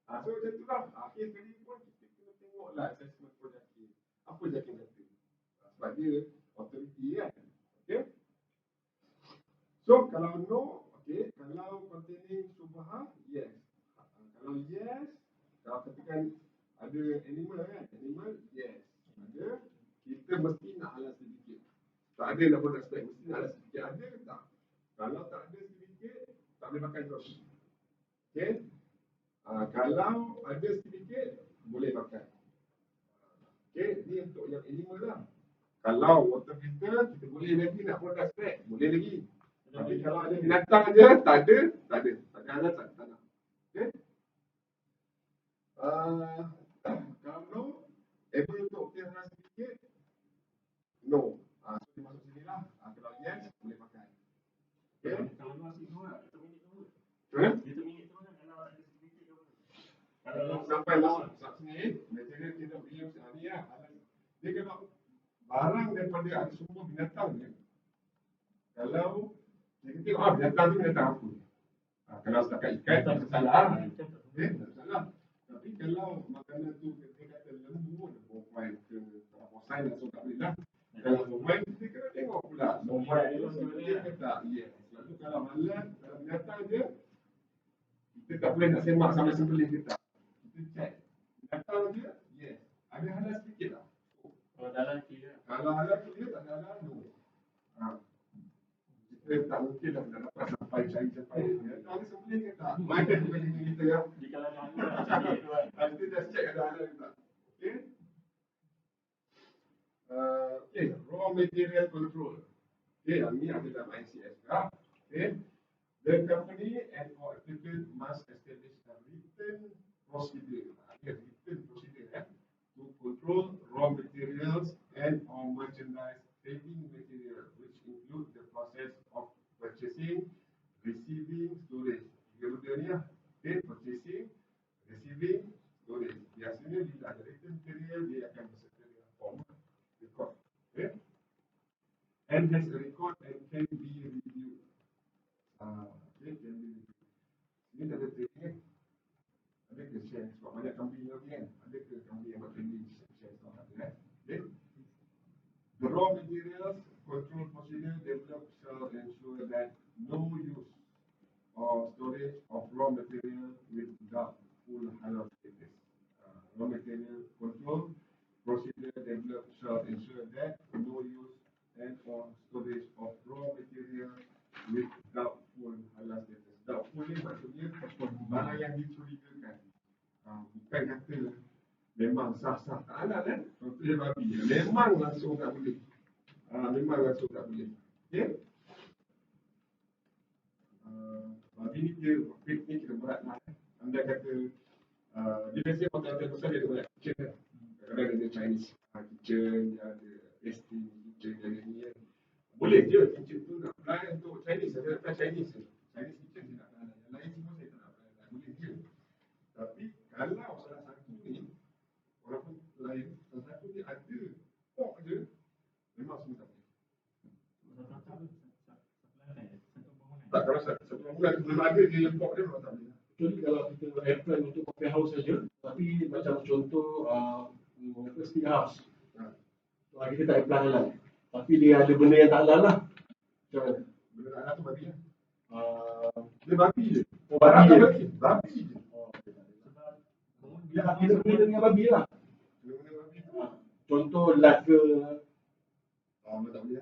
So macam tu lah. Akhir sekali pun kita kena tengok lah assessment for Jakin. Apa Jakin kata. Sebab dia authority kan. Okay. So kalau no, okay. Kalau containing subhah, yes. Kalau yes, kalau katakan ada animal kan. Animal, yes. Ada. Kita mesti nak halal sedikit. Tak ada nak produk spek. Mesti nak halal sedikit. Ada ke tak? Kalau tak ada sedikit, tak boleh pakai terus. Okay. Kalau ada sedikit, boleh pakai. Okay, ni untuk yang animal lah. Kalau water filter, kita boleh lagi nak produk spek, boleh lagi. Tapi kalau ada binatang je, tak ada. Tak ada halal, tak nak. Okay. Kalau no, able untuk okey halal sedikit, no. So dia masuk sini lah. Kalau yes, boleh pakai. Okay. Kalau lu asyik tu lah, kita minit tu. Huh? Kita minit tu kan kalau ada sedikit ke apa. Kalau sampai lawan sat sini, material kita boleh use ni lah. Dia kalau barang daripada ada sumber binatang ni, kalau kita tengok binatang tu binatang apa. Kalau setakat ikan, tak salah. Tak salah. Tapi kalau makanan tu kita kata lembu, bovine ke porcine langsung tak boleh lah. Kalau bovine, kita kena tengok pula. Bovine tu sebenarnya ke tak? Yes. Lalu kalau halal, kalau binatang je, kita tak boleh nak semak sampai sembelih ke tak. Kita check. Binatang je, yes. Ada halal sedikit lah. Kalau dalam kira. Kalau halal kira, tak ada halal, no. Kita tak mungkin dah nak dapat sampai cari sampai. Binatang ni sembelih ke tak? Mana bukan kita ya. Di kalau ada halal tu kan. Kita just check ada halal ke tak. Okay. Okay, raw material control. Okay, yang ni ada dalam ICS lah. Okay. The company and or applicant must establish a written procedure. Written procedure to control raw materials and or merchandise trading material, which include the process of purchasing, receiving, storage. Tiga benda ni lah. Okay, purchasing, receiving, storage. Biasanya bila ada written material, dia akan berserta dengan form record. Okay. And has a record and can be reviewed. Okay, can be reviewed. Ini tak ada training. Ada ke share? Sebab banyak kambing lagi kan? Ada ke kambing yang buat training? Share sebab ada kan? Okay. The raw materials control procedure developed shall ensure that no use or storage of raw material without full halal status. Raw material control procedure developed shall ensure that no use and or storage of raw material without full halal status. Doubtful ni maksudnya barang yang dicurigakan. Bukan kata memang sah-sah tak halal kan? Contohnya babi. Memang langsung tak boleh. Memang langsung tak boleh. Okay? Babi ni dia, pig ni kira berat lah. Anda kata, dia biasanya hotel-hotel besar dia ada banyak kitchen kan? Kadang-kadang ada Chinese kitchen, dia ada Western kitchen, dia ada ni kan? Boleh je kitchen tu nak apply untuk Chinese. Saya nak apply Chinese je. Chinese kitchen saya nak apply. Yang lain semua saya tak nak apply. Boleh je. Tapi kalau salah satu ni, walaupun lain, salah satu ni ada pork je, memang semua tak boleh. kalau satu bulan belum ada dia import dia memang tak boleh. Kecuali kalau kita apply untuk coffee house saja, tapi macam contoh steak house. Kita tak apply halal. Tapi dia ada benda yang tak halal lah. Macam mana? Benda tak ada tu babi lah. Dia babi je. Oh, babi je. Babi je. Dia ada benda dengan babi lah. Benda babi tu. Contoh lat ke. Memang tak boleh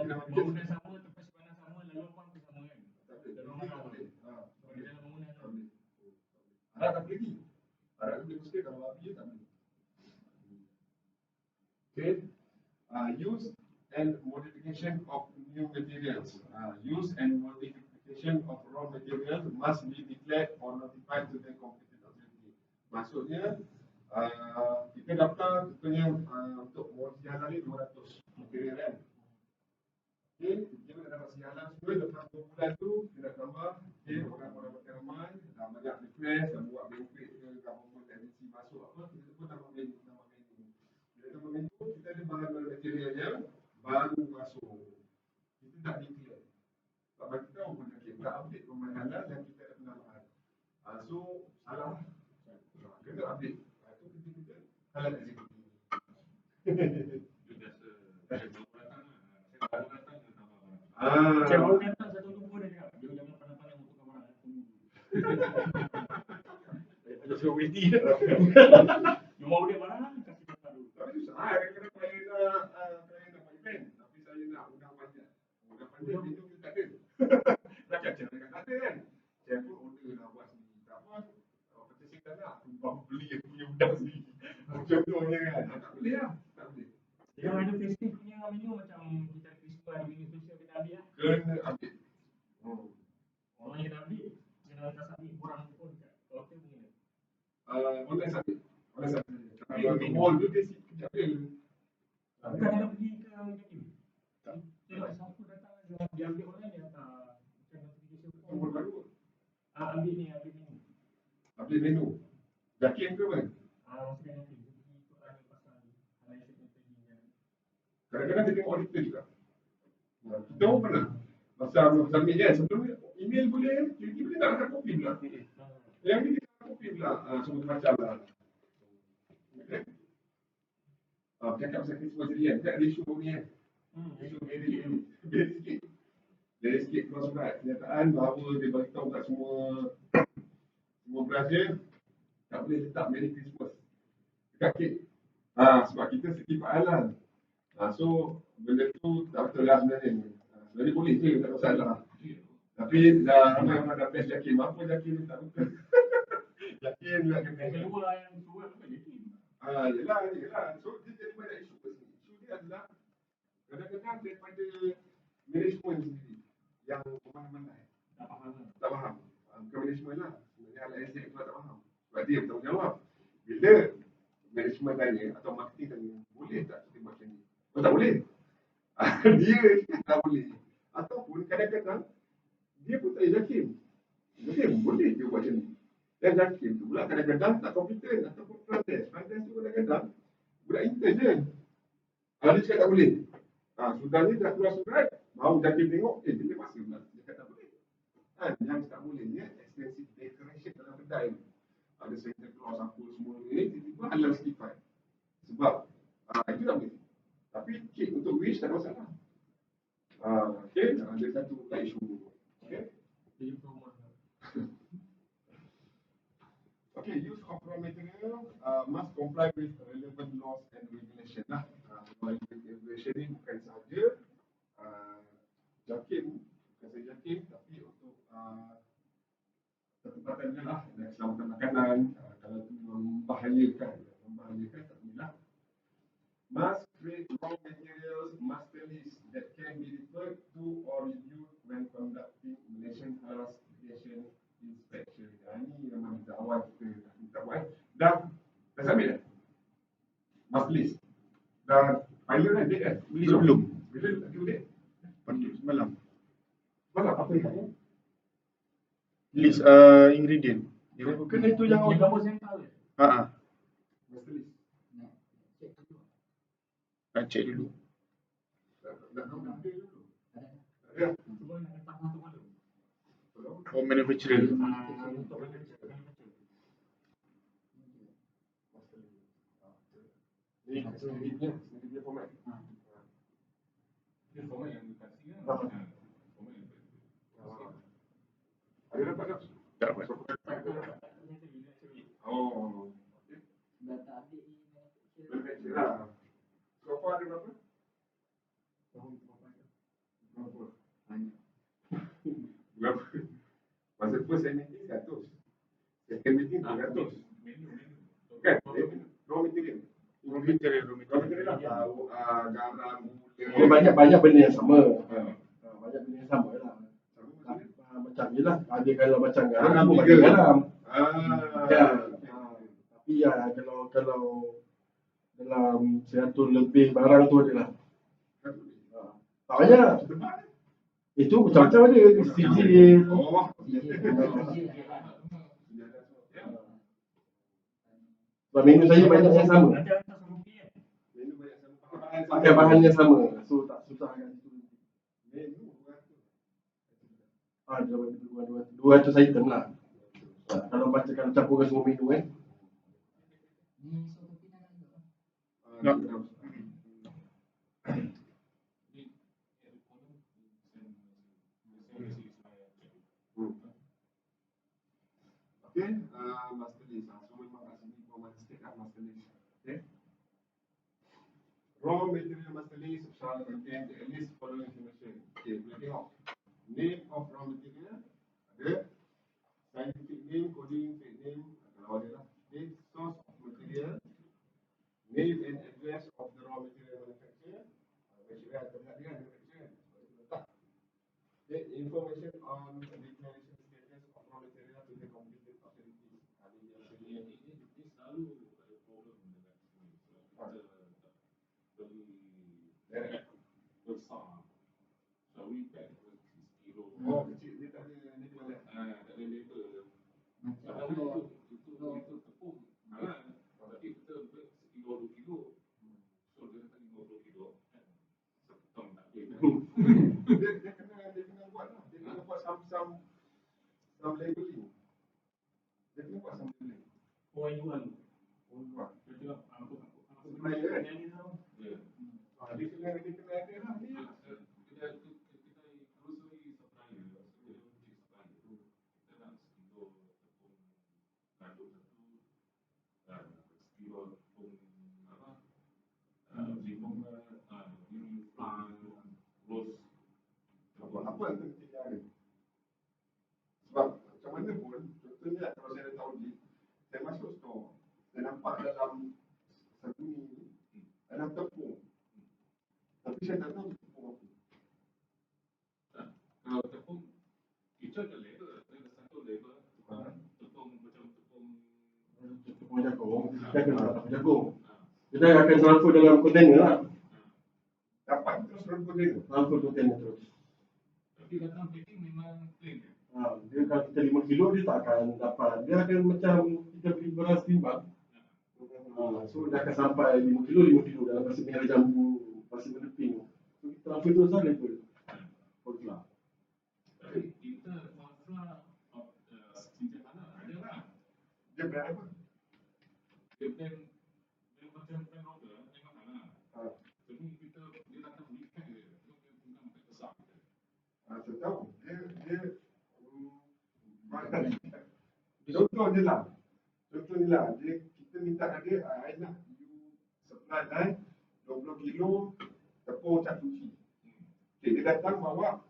lah. Bangunan sama, tempat simpanan sama, lalu apa pun sama kan? Tak boleh. Dalam Tak makan. boleh. Di dalam bangunan Tak tu. boleh. Harap tak boleh lagi. Harap boleh mesti kalau babi je tak boleh. Okay. Use and modification of new materials. Use and modification of raw materials must be declared or notified to the competent authority. Maksudnya, kita daftar contohnya untuk sialan ni 200 material kan. Okay, kita nak dapat sialan semua lepas 2 bulan tu kita nak tambah. Okay, orang-orang makin ramai, dah banyak request, dah buat banquet ke government agency masuk apa, kita pun tambah menu. Bila tambah menu, kita ada bahan-bahan material yang baru masuk. Kita tak declare. Tak bagi tahu pun kita tak update pemahalan dan kita ada penambahan. So, salah. Kena update. Itu kita halal executive. Itu biasa. Saya baru datang, dia tambah barang. Saya baru datang satu tunggu dia cakap. Dia jangan pandang-pandang untuk kamera. Tunggu. Ada suruh ready. You mau dia mana? Kasih dia baru. Tapi susah. Kadang-kadang saya nak buat event. Tapi saya nak undang panjang. Undang panjang itu kita tak ada. Takkan cara kan ada kan. Saya pun order nak buat sendiri. Tak apa. Purchasing tak nak. Aku beli aku punya undang sendiri. Contohnya kan. Tak boleh lah. Tak boleh. Kalau ada festive punya menu macam kita Christmas ada menu special kita ambil lah. Kena update. Orang yang kita ambil, kita tak submit orang pun kat hotel punya. Online submit. Online submit. Tapi untuk mall tu dia sekejap je. Bukan dia nak pergi ke Jatim. Tengok siapa datang dia ambil online dia hantar macam notification form. Nombor baru. Ambil ni, ambil menu. Update menu. Jakim ke mana? Maksudnya Jatim. Dia pergi ikut tanya pasal halal secretary kan. Kadang-kadang dia tengok auditor juga. Kita pun pernah. Masa submit kan, sebelum email boleh, tiba-tiba dia nak hantar kopi pula. Yang ni dia hantar kopi pula. Semua macam lah. Okay. Cakap pasal Christmas tadi kan, tak ada isu ni kan. Isu beri sikit. Dari sikit keluar surat kenyataan bahawa dia beritahu kat semua berasa tak boleh letak Merry Christmas dekat kek. Sebab kita sertifat halal. So benda tu tak betul lah sebenarnya. Sebenarnya boleh je, tak masalah. Tapi dah ramai orang dah best Jakim. Apa Jakim ni tak betul. Jakim lah kena. Yang kedua yang suruh bukan Jatim. Yelah. So dia jadi banyak isu kat sini. Isu dia adalah kadang-kadang daripada management sendiri yang memandai. Tak faham kan? Tak faham. Bukan management lah. Sebenarnya alat SDM pula tak faham. Sebab dia bertanggungjawab. Bila management tanya atau marketing tanya, boleh tak kita buat macam ni? Oh tak boleh. Dia tak boleh. Ataupun kadang-kadang dia pun tak Jakim. Jakim boleh ke buat macam ni? Dan Jakim tu pula kadang-kadang tak kompeten ataupun front-desk. Front-desk tu kadang-kadang budak intern je. Dia cakap tak boleh. Sudahnya dah keluar surat, baru Jakim tengok, bila masa pula dia cakap tak boleh. Yang tak bolehnya extensive decoration dalam kedai ni. Ada Santa Claus apa semua ni, tiba-tiba halal certified. Sebab itu tak boleh. Tapi kek untuk wish tak ada masalah. Okay, ada satu isu. Okay. Jadi promote. Okay, use of raw material must comply with relevant laws and regulation lah. Regulation ni bukan sahaja Jakim, bukan sahaja Jakim, tapi untuk ketempatan je lah dan keselamatan makanan. Kalau tu membahayakan tak boleh lah. Must create raw materials master list that can be referred to or reviewed when conducting Malaysian Halal Certification Inspection. Ini memang kita awal kita minta buat. Dah submit dah? Master list. Dah final kan? Date kan? Belum. Bila date? Semalam. Malam apa dia? List ingredient. Kena itu yang Yang kamu sampel ke? Master list. Check dulu. Dah ambil dulu. Cuba nak letak foto malu. Oh, manufacturer. Untuk manufacturer. Ini sendiri punya format. Dia format yang dikasih kan? Ah. Format yang Ada dapat tak? Tak dapat. Oh, okey. Dah tak update ni Manufacturer lah. So far ada berapa? Berapa? banyak. Berapa? Masa first meeting 100. Second meeting 200. menu. Kan? Raw material. Raw material. Raw material lah. Garam, Dia gula. banyak benda yang sama. Ah. Banyak benda yang sama lah. Sama maksudnya? Macam ni lah. Ada kalau macam garam, Garam semua tiga. pakai garam. Kan? Tapi ya kalau dalam 100 lebih barang tu adalah tak banyak. Itu macam-macam ada. Sijil. Oh. Sebab menu saya banyak yang sama. Menu banyak sama. Pakai bahan yang sama. So tak susah kan situ. Menu 200 item lah. Kalau campurkan semua menu Ni soto pinang juga. Tak. Okay, Master List. So memang kat sini format state lah Master List. Okay. Raw material Master List shall contain at least following information. Okay, boleh tengok. Name of raw material ada. Scientific name, coding, trade name, kalau ada lah. Okay, source of material. Name and address of the raw material manufacturer. Manufacturer terlihat dia manufacturer. Letak. Okay, information on declaration status of raw material to the competent authorities. Ini selalu ada problem dengan sini. Sebab kita beli besar. So we pack 6 kilo. Oh, kecil dia tak ada label lah. Tak ada label. Macam Padahal itu tepung mahal. Tapi kita beli 1 kilo 2 kilo. So dia kata 50 kilo. Setong tak boleh. Dia kena buat lah. Dia kena buat some labeling. Dia kena buat some labeling. Jual. Buat. Dia tengok apa Supplier kan? yang ni tau. Ya. Dia kena ada lah ni. Kita grocery supplier, kita cik supplier. Kita nak sekilo tepung gandum satu, sekilo tepung singkong flan, rose. Apa alternatif yang ada? Sebab macam mana pun, contohnya kalau saya dah tahu ni, saya masuk store, saya nampak dalam satu ni ada tepung. Tapi saya tak tahu tepung apa. Kalau tepung, kita ada label, ada satu label, tepung macam tepung. Tepung jagung. Kita akan letak tepung jagung. Kita akan transfer dalam kontainer lah. Dapat terus rangkul dia. Transfer kontainer terus. Tapi datang packing memang plain. Dia kalau kita 5 kilo dia tak akan dapat. Dia akan macam kita beli beras timbang. So dia akan sampai 5 kilo dalam masa merah jambu, masa meneping. So kita transfer terus lah label. Konfla. Tapi kita konfla sejak mana ada lah. Dia brand apa? Dia macam brand order memang ada. Jadi kita dia datang weekend je. Dia bukan makan besar kita. Saya tahu. Dia contohnya lah. Dia kita minta dia, I nak you supply 20 kilo tepung cap cuci. Okay, dia datang bawa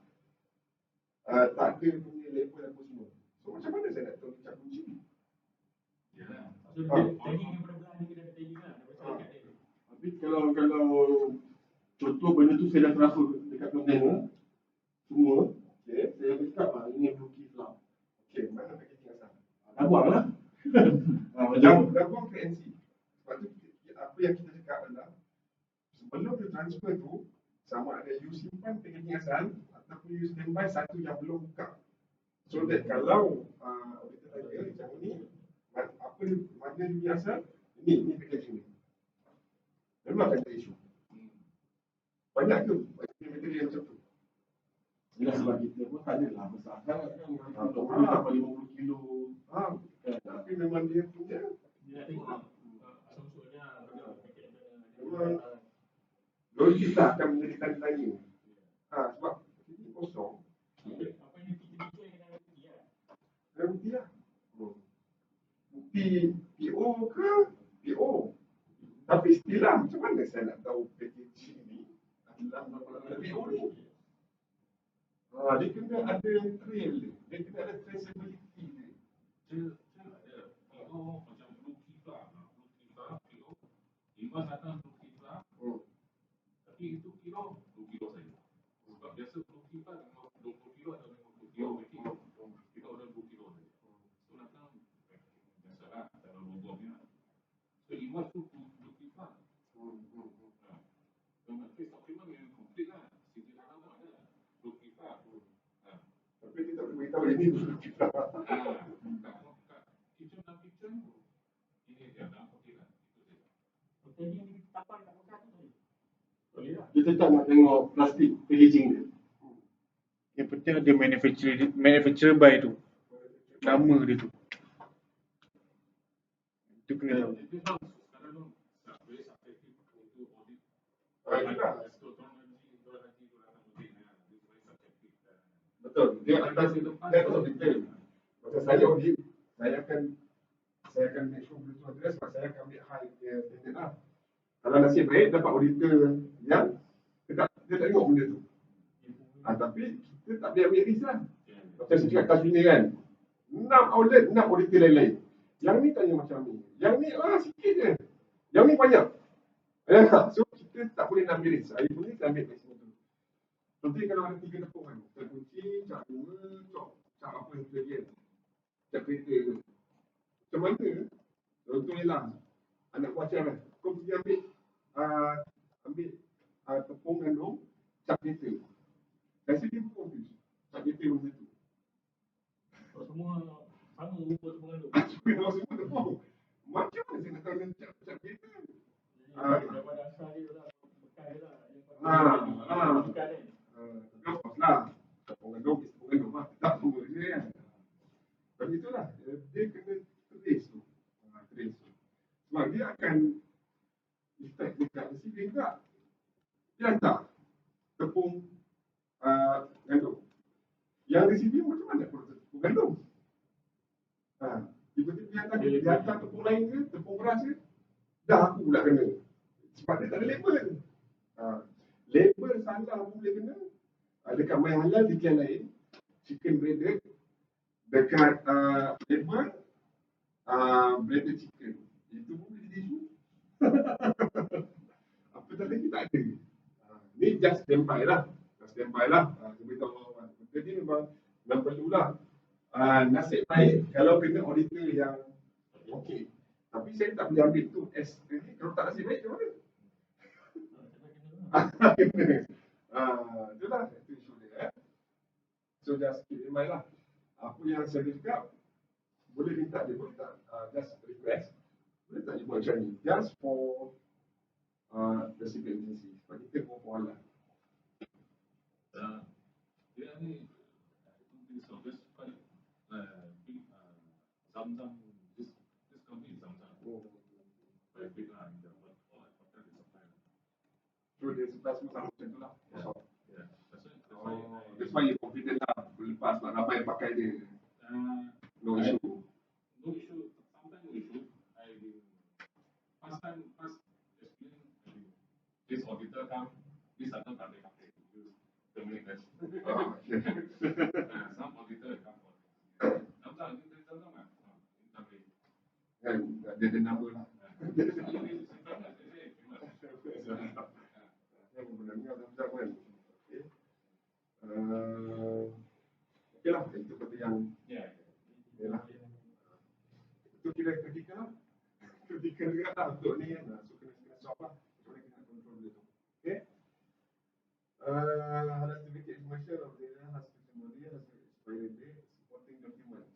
tak ada punya label apa semua. So macam mana saya nak tahu cap cuci? Yalah. So tagging daripada belah ni kita ada tagging lah. Daripada dekat dia. Tapi kalau contoh benda tu saya dah transfer dekat kontainer semua, Okay. saya cakap ini Bluekey Flour. Okay, mana packaging asal? Dah buang lah. Dah buang ke NC. Sebab tu apa yang kita cakap adalah sebelum you transfer tu, sama ada you simpan packaging asal ataupun you standby satu yang belum buka. So that kalau auditor tanya macam ni, apa mana you punya asal, ini packaging ni. Memang akan ada isu. Banyak ke material macam tu? Yelah sebab kita pun tak adalah besar sangat kan. 20 sampai 50 kilo. Tapi memang dia punya Dia nak tengok asal-usulnya memang logik tak akan menjadi tanda tanya. Sebab ini kosong. apa yang fikir-fikir kena bukti lah. Ada bukti lah. Bukti PO ke? PO. Tapi still lah, macam mana saya nak tahu packaging ni adalah PO ni? Dia kena ada trail dia. Dia kena ada traceability dia. Dia ada PO macam blue kiflah, PO. Imas datang blue kiflah, tapi itu kilo 2 kilo saja. Sebab biasa blue kiflah 20 kilo atau 50 kilo packing. Kita order 2 kilo saja. So datang biasalah dalam logomnya. So imas tu blue kiflah. Dengan face document memang complete lah. Sisi dalam pun ada blue kiflah. Tapi dia tak boleh beritahu ini dulu kita. Kitchen ini dia dalam hotel lah. Hotel ni di tapal kat hotel tu. Boleh lah. Kita tak nak tengok plastik packaging dia. Yang penting ada manufacturer by tu. Nama dia tu. Itu kena tahu. Itu sekarang tu tak boleh subjektif untuk audit. Itulah. Betul. Betul. Dia atas detail. Macam saya audit, saya akan make sure betul address sebab saya akan ambil high punya standard lah. Kalau nasib baik dapat auditor yang dia tak tengok benda tu. Tapi kita tak boleh ambil risk lah. Macam saya cakap kat sini kan, 6 outlet, 6 auditor lain-lain. Yang ni tanya macam ni. Yang ni sikit je. Yang ni banyak. So kita tak boleh nak ambil risk. Saya pun ni saya ambil maksimum tu. Contohnya kalau ada 3 tepung kan, cap kunci, cap bunga, cap apa yang lagi kan. Cap kereta ke. Macam mana, contohnya lah, anak buah cap kan, kau pergi ambil tepung gandum, cap kereta. Saya rasa dia pun confused. Cap kereta macam tu. Semua sama rupa tu mengandung. Semua tepung. Macam mana saya nak tahu dengan cap kereta? Daripada asal dia lah, bekas dia lah. Bekas dia. Of course lah. Tepung gandum lah. Tak semua je kan. Tapi itulah, dia kena trace tu. Trace tu. Sebab dia akan effect dekat receiving tak? Dia hantar tepung gandum. Yang receiving macam mana tepung gandum? Tiba-tiba dia hantar tepung lain ke, tepung beras ke? Dah aku pula kena. Sebab dia tak ada label. Label salah pun boleh kena. Dekat My Halal declare lain, chicken breaded. Dekat label, breaded chicken. Itu pun boleh jadi isu. Apa tak lagi tak ada. Ni just standby lah. Saya beritahu orang. Jadi memang perlulah. Nasib baik kalau kena auditor yang okey. Tapi saya tak boleh ambil tu as kalau tak nasib baik macam mana? Itulah itu isu dia. So just keep in mind lah. Apa yang saya cakap boleh minta dia, boleh tak just request, boleh tak dia buat macam ni just for the civil agency sebab kita go for halal. Dia ni this quite big Zamzam. This company is Zamzam. Very big lah in the world. All hotel is supply. So dia supply semua sama macam tu lah. Yeah. That's why you confident lah. Lepas nak ramai pakai dia. No issue. No issue. Sometimes no issue. First explain. This auditor come. This item tak boleh pakai. Terminate that. Some auditor come for. Zamzam lah. Kan dia ada nama lah. Saya pun pernah dengar Zamzam kan. Okey lah, itu benda yang yalah. Itu kira ketika lah. Ketika juga lah untuk ni kan. So kena solve lah. Macam mana kita nak control benda tu. Okay. Halal certificate information of the has to summary, has to expiry date, supporting documents.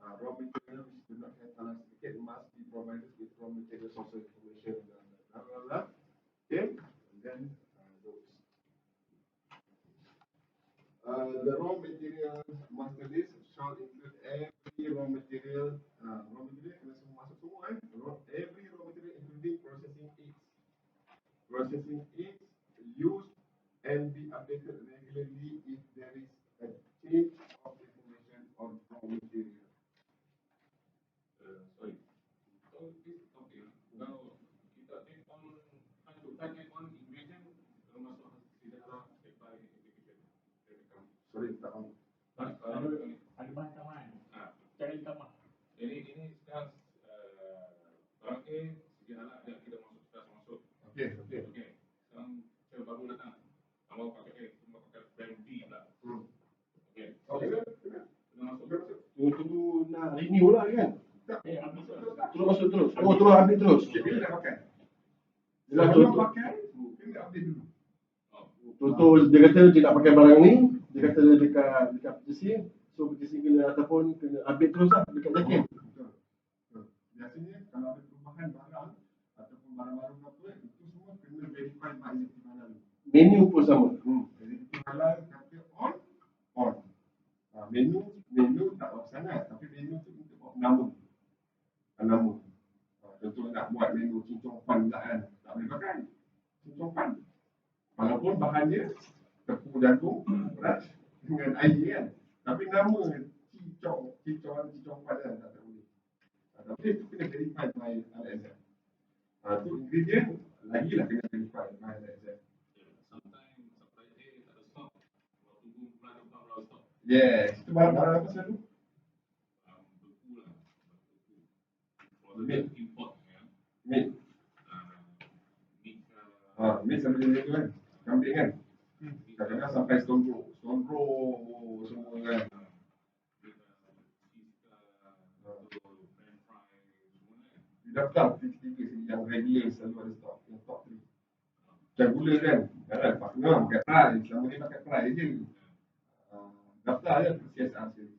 Raw material which do not have halal certificate must be provided with raw material source information. Blah, blah, blah. Okay. And then those. The master list shall include every raw material. Raw material kena semua masuk semua every raw material including processing aids. Processing aids used and be updated regularly if there is a change of information on raw material. Sorry. So this topic, kalau kita take on try to target on ingredient termasuk sejarah supply application. Sorry, tak faham. Ada bahan tambahan. Cari tambah. Ini sekarang barang A sejarah yang kita masuk. Okey. Sekarang sel baru datang. Kalau pakai A, cuma pakai brand B pula. Okey. Kena masuk. Tunggu nak renew lah kan. Habis Terus masuk terus. Terus habis terus. Bila dah pakai? Yelah, Sebelum contoh. pakai, kena update dulu. Contoh dia kata dia nak pakai barang ni, dia kata dekat purchasing, so purchasing kena ataupun kena update terus lah dekat jaket. Betul. Biasanya kalau ada perubahan barang ataupun barang-barang apa, itu semua kena verify by executive halal. Menu pun sama. Executive halal kata on. Menu tak apa sangat, tapi menu tu untuk buat nama. Contoh nak buat menu cincong pan pula kan, tak boleh pakai cincong pan. Walaupun bahannya tepung jagung, beras dengan air kan. Tapi nama cincong pan kan tak boleh. Tapi itu kena verify by LSM. Itu ingredient lagilah kena verify by LSM. Sometimes supplier A tak ada stok. Waktu tunggu bulan depan baru stok. Yes, itu barang-barang apa selalu? Beku lah. Kalau import ya. Meat. Meat Meat sampai jenis tu kan? Kambing kan? Kadang-kadang sampai stone row semua kan? Di daftar tiga sini yang regular selalu ada stok, yang top 3. Macam gula kan? Kan partner pakai fry, selama ni pakai fry je. Daftar je CSR sekali.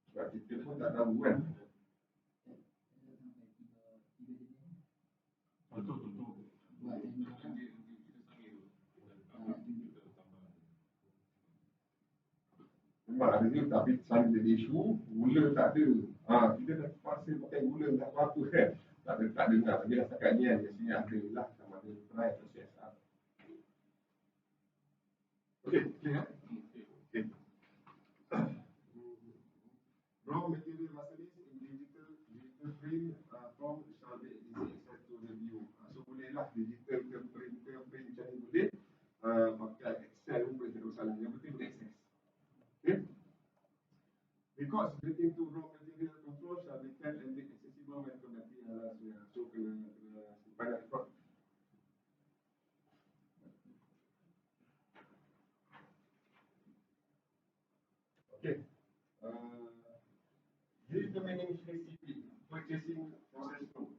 Sebab kita pun tak tahu kan? Memang ada ni tapi selalu jadi isu, gula tak ada. Kita dah terpaksa pakai gula tak apa-apa kan. Tak dengar lagi lah setakat ni kan. Biasanya ada lah sama ada fry atau CSR. Okey, clear? Okey. Raw material master list in digital print form shall be easy access to review. So bolehlah digital ke print macam ni boleh. Pakai Excel pun boleh terus salah. Yang penting boleh access. Okay. Because relating to raw material control shall be kept and made accessible when conducting halal. So kena simpan record. Okay. Determining HCP, purchasing process flow.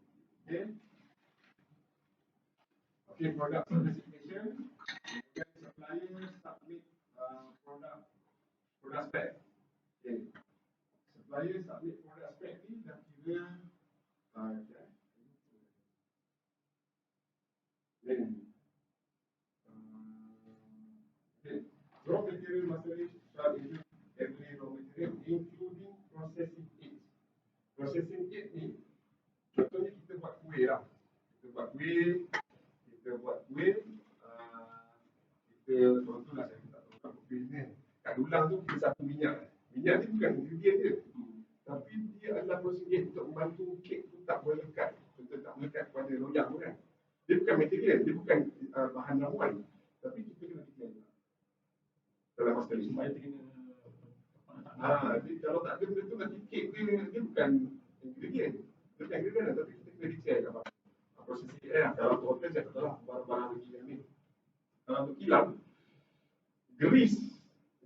Okay, product specification. Supplier submit product spec. Okay. Supplier submit product spec ni dah kira raw material master list shall include every raw material including processing aids. Processing aid ni contohnya kita buat kuih lah. Kita buat kuih kita contohlah saya tak tahu apa kuih ni. Kat dulang tu kita satu minyak. Minyak ni bukan ingredient je. Tapi dia adalah proses untuk membantu kek tu tak melekat. Contoh tak melekat pada loyang tu kan. Dia bukan material, dia bukan bahan ramuan. Tapi kita kena fikir dalam master list. Kalau tak ada benda tu nanti kek dia bukan ingredient. Dia bukan ingredient tapi kita kena declare kat bawah. Proses lah. Kalau untuk hotel saya kata lah barang-barang begini ni. Kalau untuk kilang,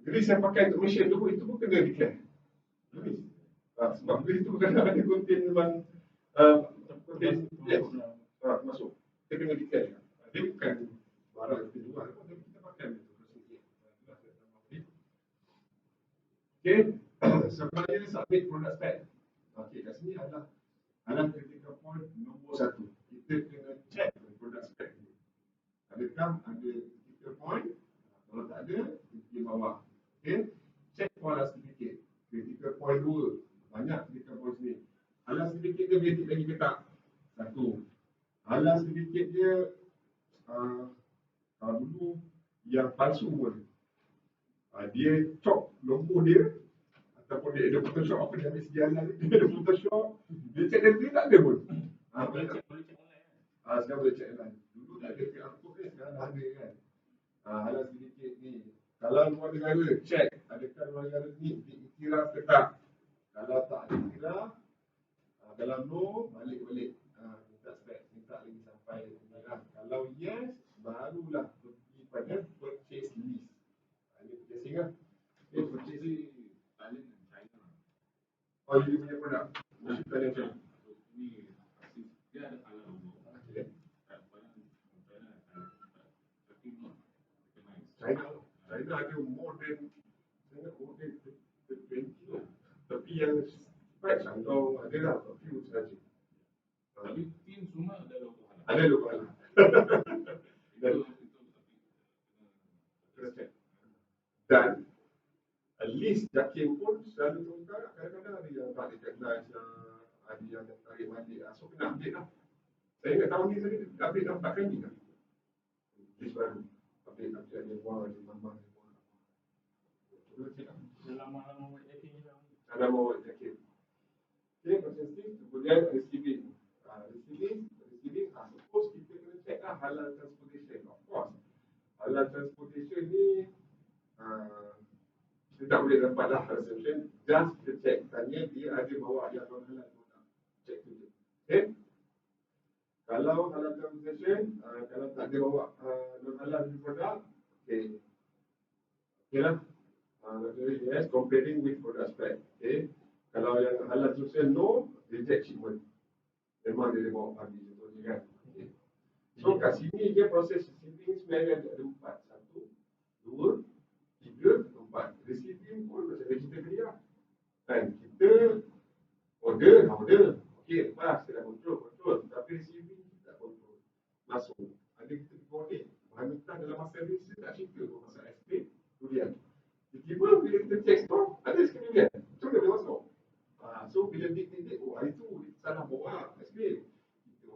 Grease yang pakai untuk mesin tu pun itu pun kena declare. Grease. Sebab grease tu kadang-kadang ada contain memang contain yes. Masuk. Kita kena declare. Dia bukan barang yang kita jual. Tapi kita pakai untuk proses dia. Okay. Supplier submit product spec. Okay, kat sini adalah critical point nombor 1. Kita kena check product spec ni. Adakah ada critical point? Kalau tak ada, dia di bawah. Okay, check for halal certificate. Critical point 2, banyak critical point sini. Halal certificate dia valid lagi ke tak? Satu. Halal certificate dia kalau dulu yang palsu pun dia chop logo dia ataupun dia ada Photoshop apa dia ambil segi halal ni, dia ada Photoshop, dia check dia tak ada pun. Boleh check online. Sekarang boleh check online. Dulu tak ada QR code ni, sekarang dah ada kan. Halal sedikit ni. Kalau luar negara, check adakah luar negara ni diiktiraf ke tak. Kalau tak diiktiraf, kalau no, balik-balik. Minta spek, minta lagi sampai ni lah. Kalau yes, barulah pergi pada purchase list. Ini purchasing lah. Dia purchase Thailand dan China. Oh, dia punya produk. Mesti Thailand China. Ini dia ada halal logo. Okay. China ada more than 20 tu. Tapi yang spek Shandong ada lah, a few sahaja. Tapi tin semua ada logo halal. Ada logo halal. Dan list Jakim pun selalu tukar, kadang-kadang ada yang tak recognize, ada yang tarik balik. So kena update lah. Saya ingat tahun ni saya update dah 4 kali lah. List baru. Update ada buang, ada tambah, ada buang. Dalam malam buat jaket ni lah. Ada mau Jakim. Okay, processing, kemudian receiving. Receiving, suppose kita kena check lah halal transportation. Of course. Halal transportation ni kita tak boleh dapat lah transportation. Just kita check, tanya dia ada bawa yang non-halal atau tak. Check tu je. Okay. Kalau halal transportation, kalau tak ada bawa non-halal di produk, okay. Okay lah. Yes, comparing with product spec. Okay. Kalau yang halal transportation, no, reject shipment. Memang dia bawa pagi contohnya kan. Okay. So kat sini dia proses receiving sebenarnya ada 4. 1, 2, 3, 4. Receiving pun macam kita kerja. Kan kita order. Okey, lepas kita dah kontrol. Tapi receiving kita tak kontrol. Masuk. Ada kita audit. Bahan mentah dalam masa ni saya tak cerita pasal SP durian. Tiba-tiba bila kita check store, ada SP durian. Macam mana boleh masuk? So bila dia hari tu dia salah bawa SP.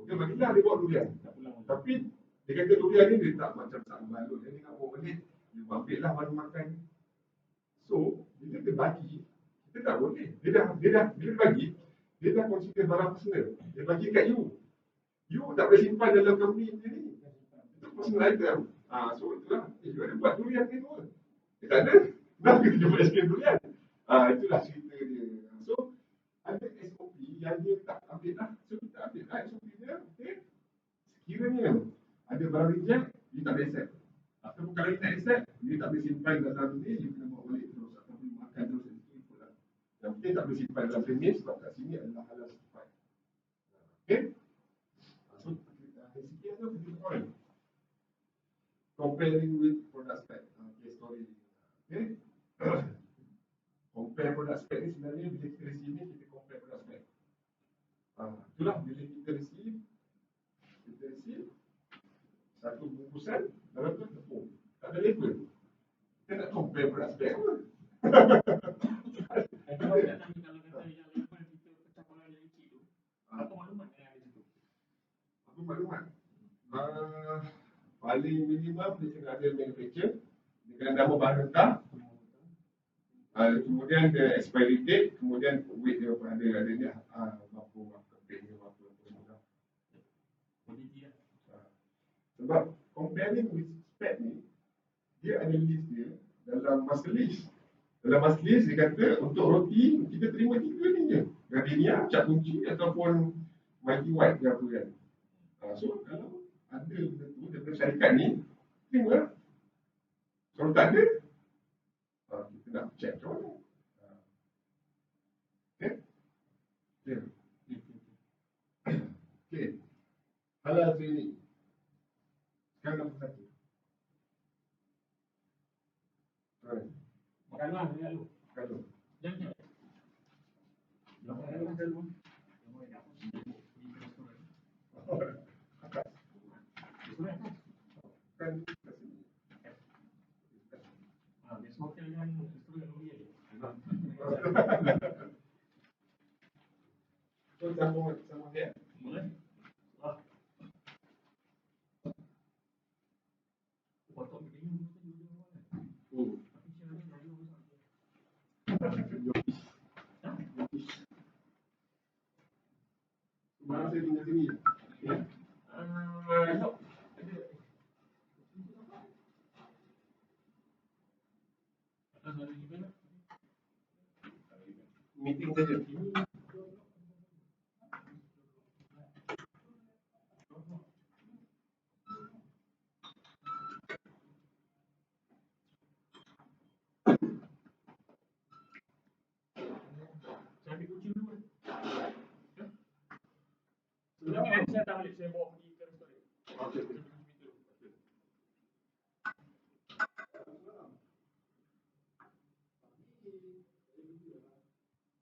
Dia bagilah dia bawa durian. Tapi dia kata durian ni dia tak macam sambal tu. Dia nak bawa balik. Dia ambil lah baru makan. So, bila dia bagi, kita tak boleh. Dia dah bila dia bagi, dia dah consider barang personal. Dia bagi kat you. You tak boleh simpan dalam company ni. Itu personal item. So itulah. You ada buat durian ni tu. Dia tak ada. Kenapa kita jumpa SPM durian? Itulah cerita dia. So, ada SOP yang dia tak ambil lah. So, kita ambil lah SOP dia. Okay. Sekiranya ada barang reject, you tak boleh accept. Ataupun kalau you tak accept, you tak boleh simpan dalam ni, you kena bawa balik terus. Ataupun makan terus, itu ikut lah. Yang penting tak boleh simpan dalam premis, sebab kat sini adalah halal certified. Okay. So, SCPS tu kita point. Comparing with product spec. Case story. Okay. Compare product spec ni sebenarnya bila kita receive ni, kita compare product spec. Itulah bila kita receive satu bungkusan, dalam tu tepung. Tak ada label. Kita nak compare product spec pun. Kalau kata yang label kita pecah bola yang kecil tu, apa maklumat yang ada situ? Apa maklumat? Paling minimum dia kena ada manufacturer, dia kena nama bahan mentah, kemudian the expiry date, kemudian weight dia pun ada ni berapa keping dia berapa semua. Sebab comparing with spec ni, dia ada list dia dalam master list. Dalam master list dia kata untuk roti kita terima 3 ni je. Gardenia, cap kunci ataupun multi white ke apa kan. So kalau ada benda tu daripada syarikat ni, terima lah. Kalau tak ada, kita nak check macam mana. Okay. Okay. Halal training. Sekarang nombor 1. Makanan dia lu. Kalau Jangan. Makanan dia lu. kan kat sini. dengan instrumen Orient. So sambung dia. Boleh? Potong begini mungkin dulu awal. Tapi cara dia lalu besar. Mana saya tinggal sini. Ya. Esok. Ada event. Meeting saja. Saya ambil kunci dulu. Ya. Sebelum saya dah balik, saya bawa pergi ke restoran. Okey.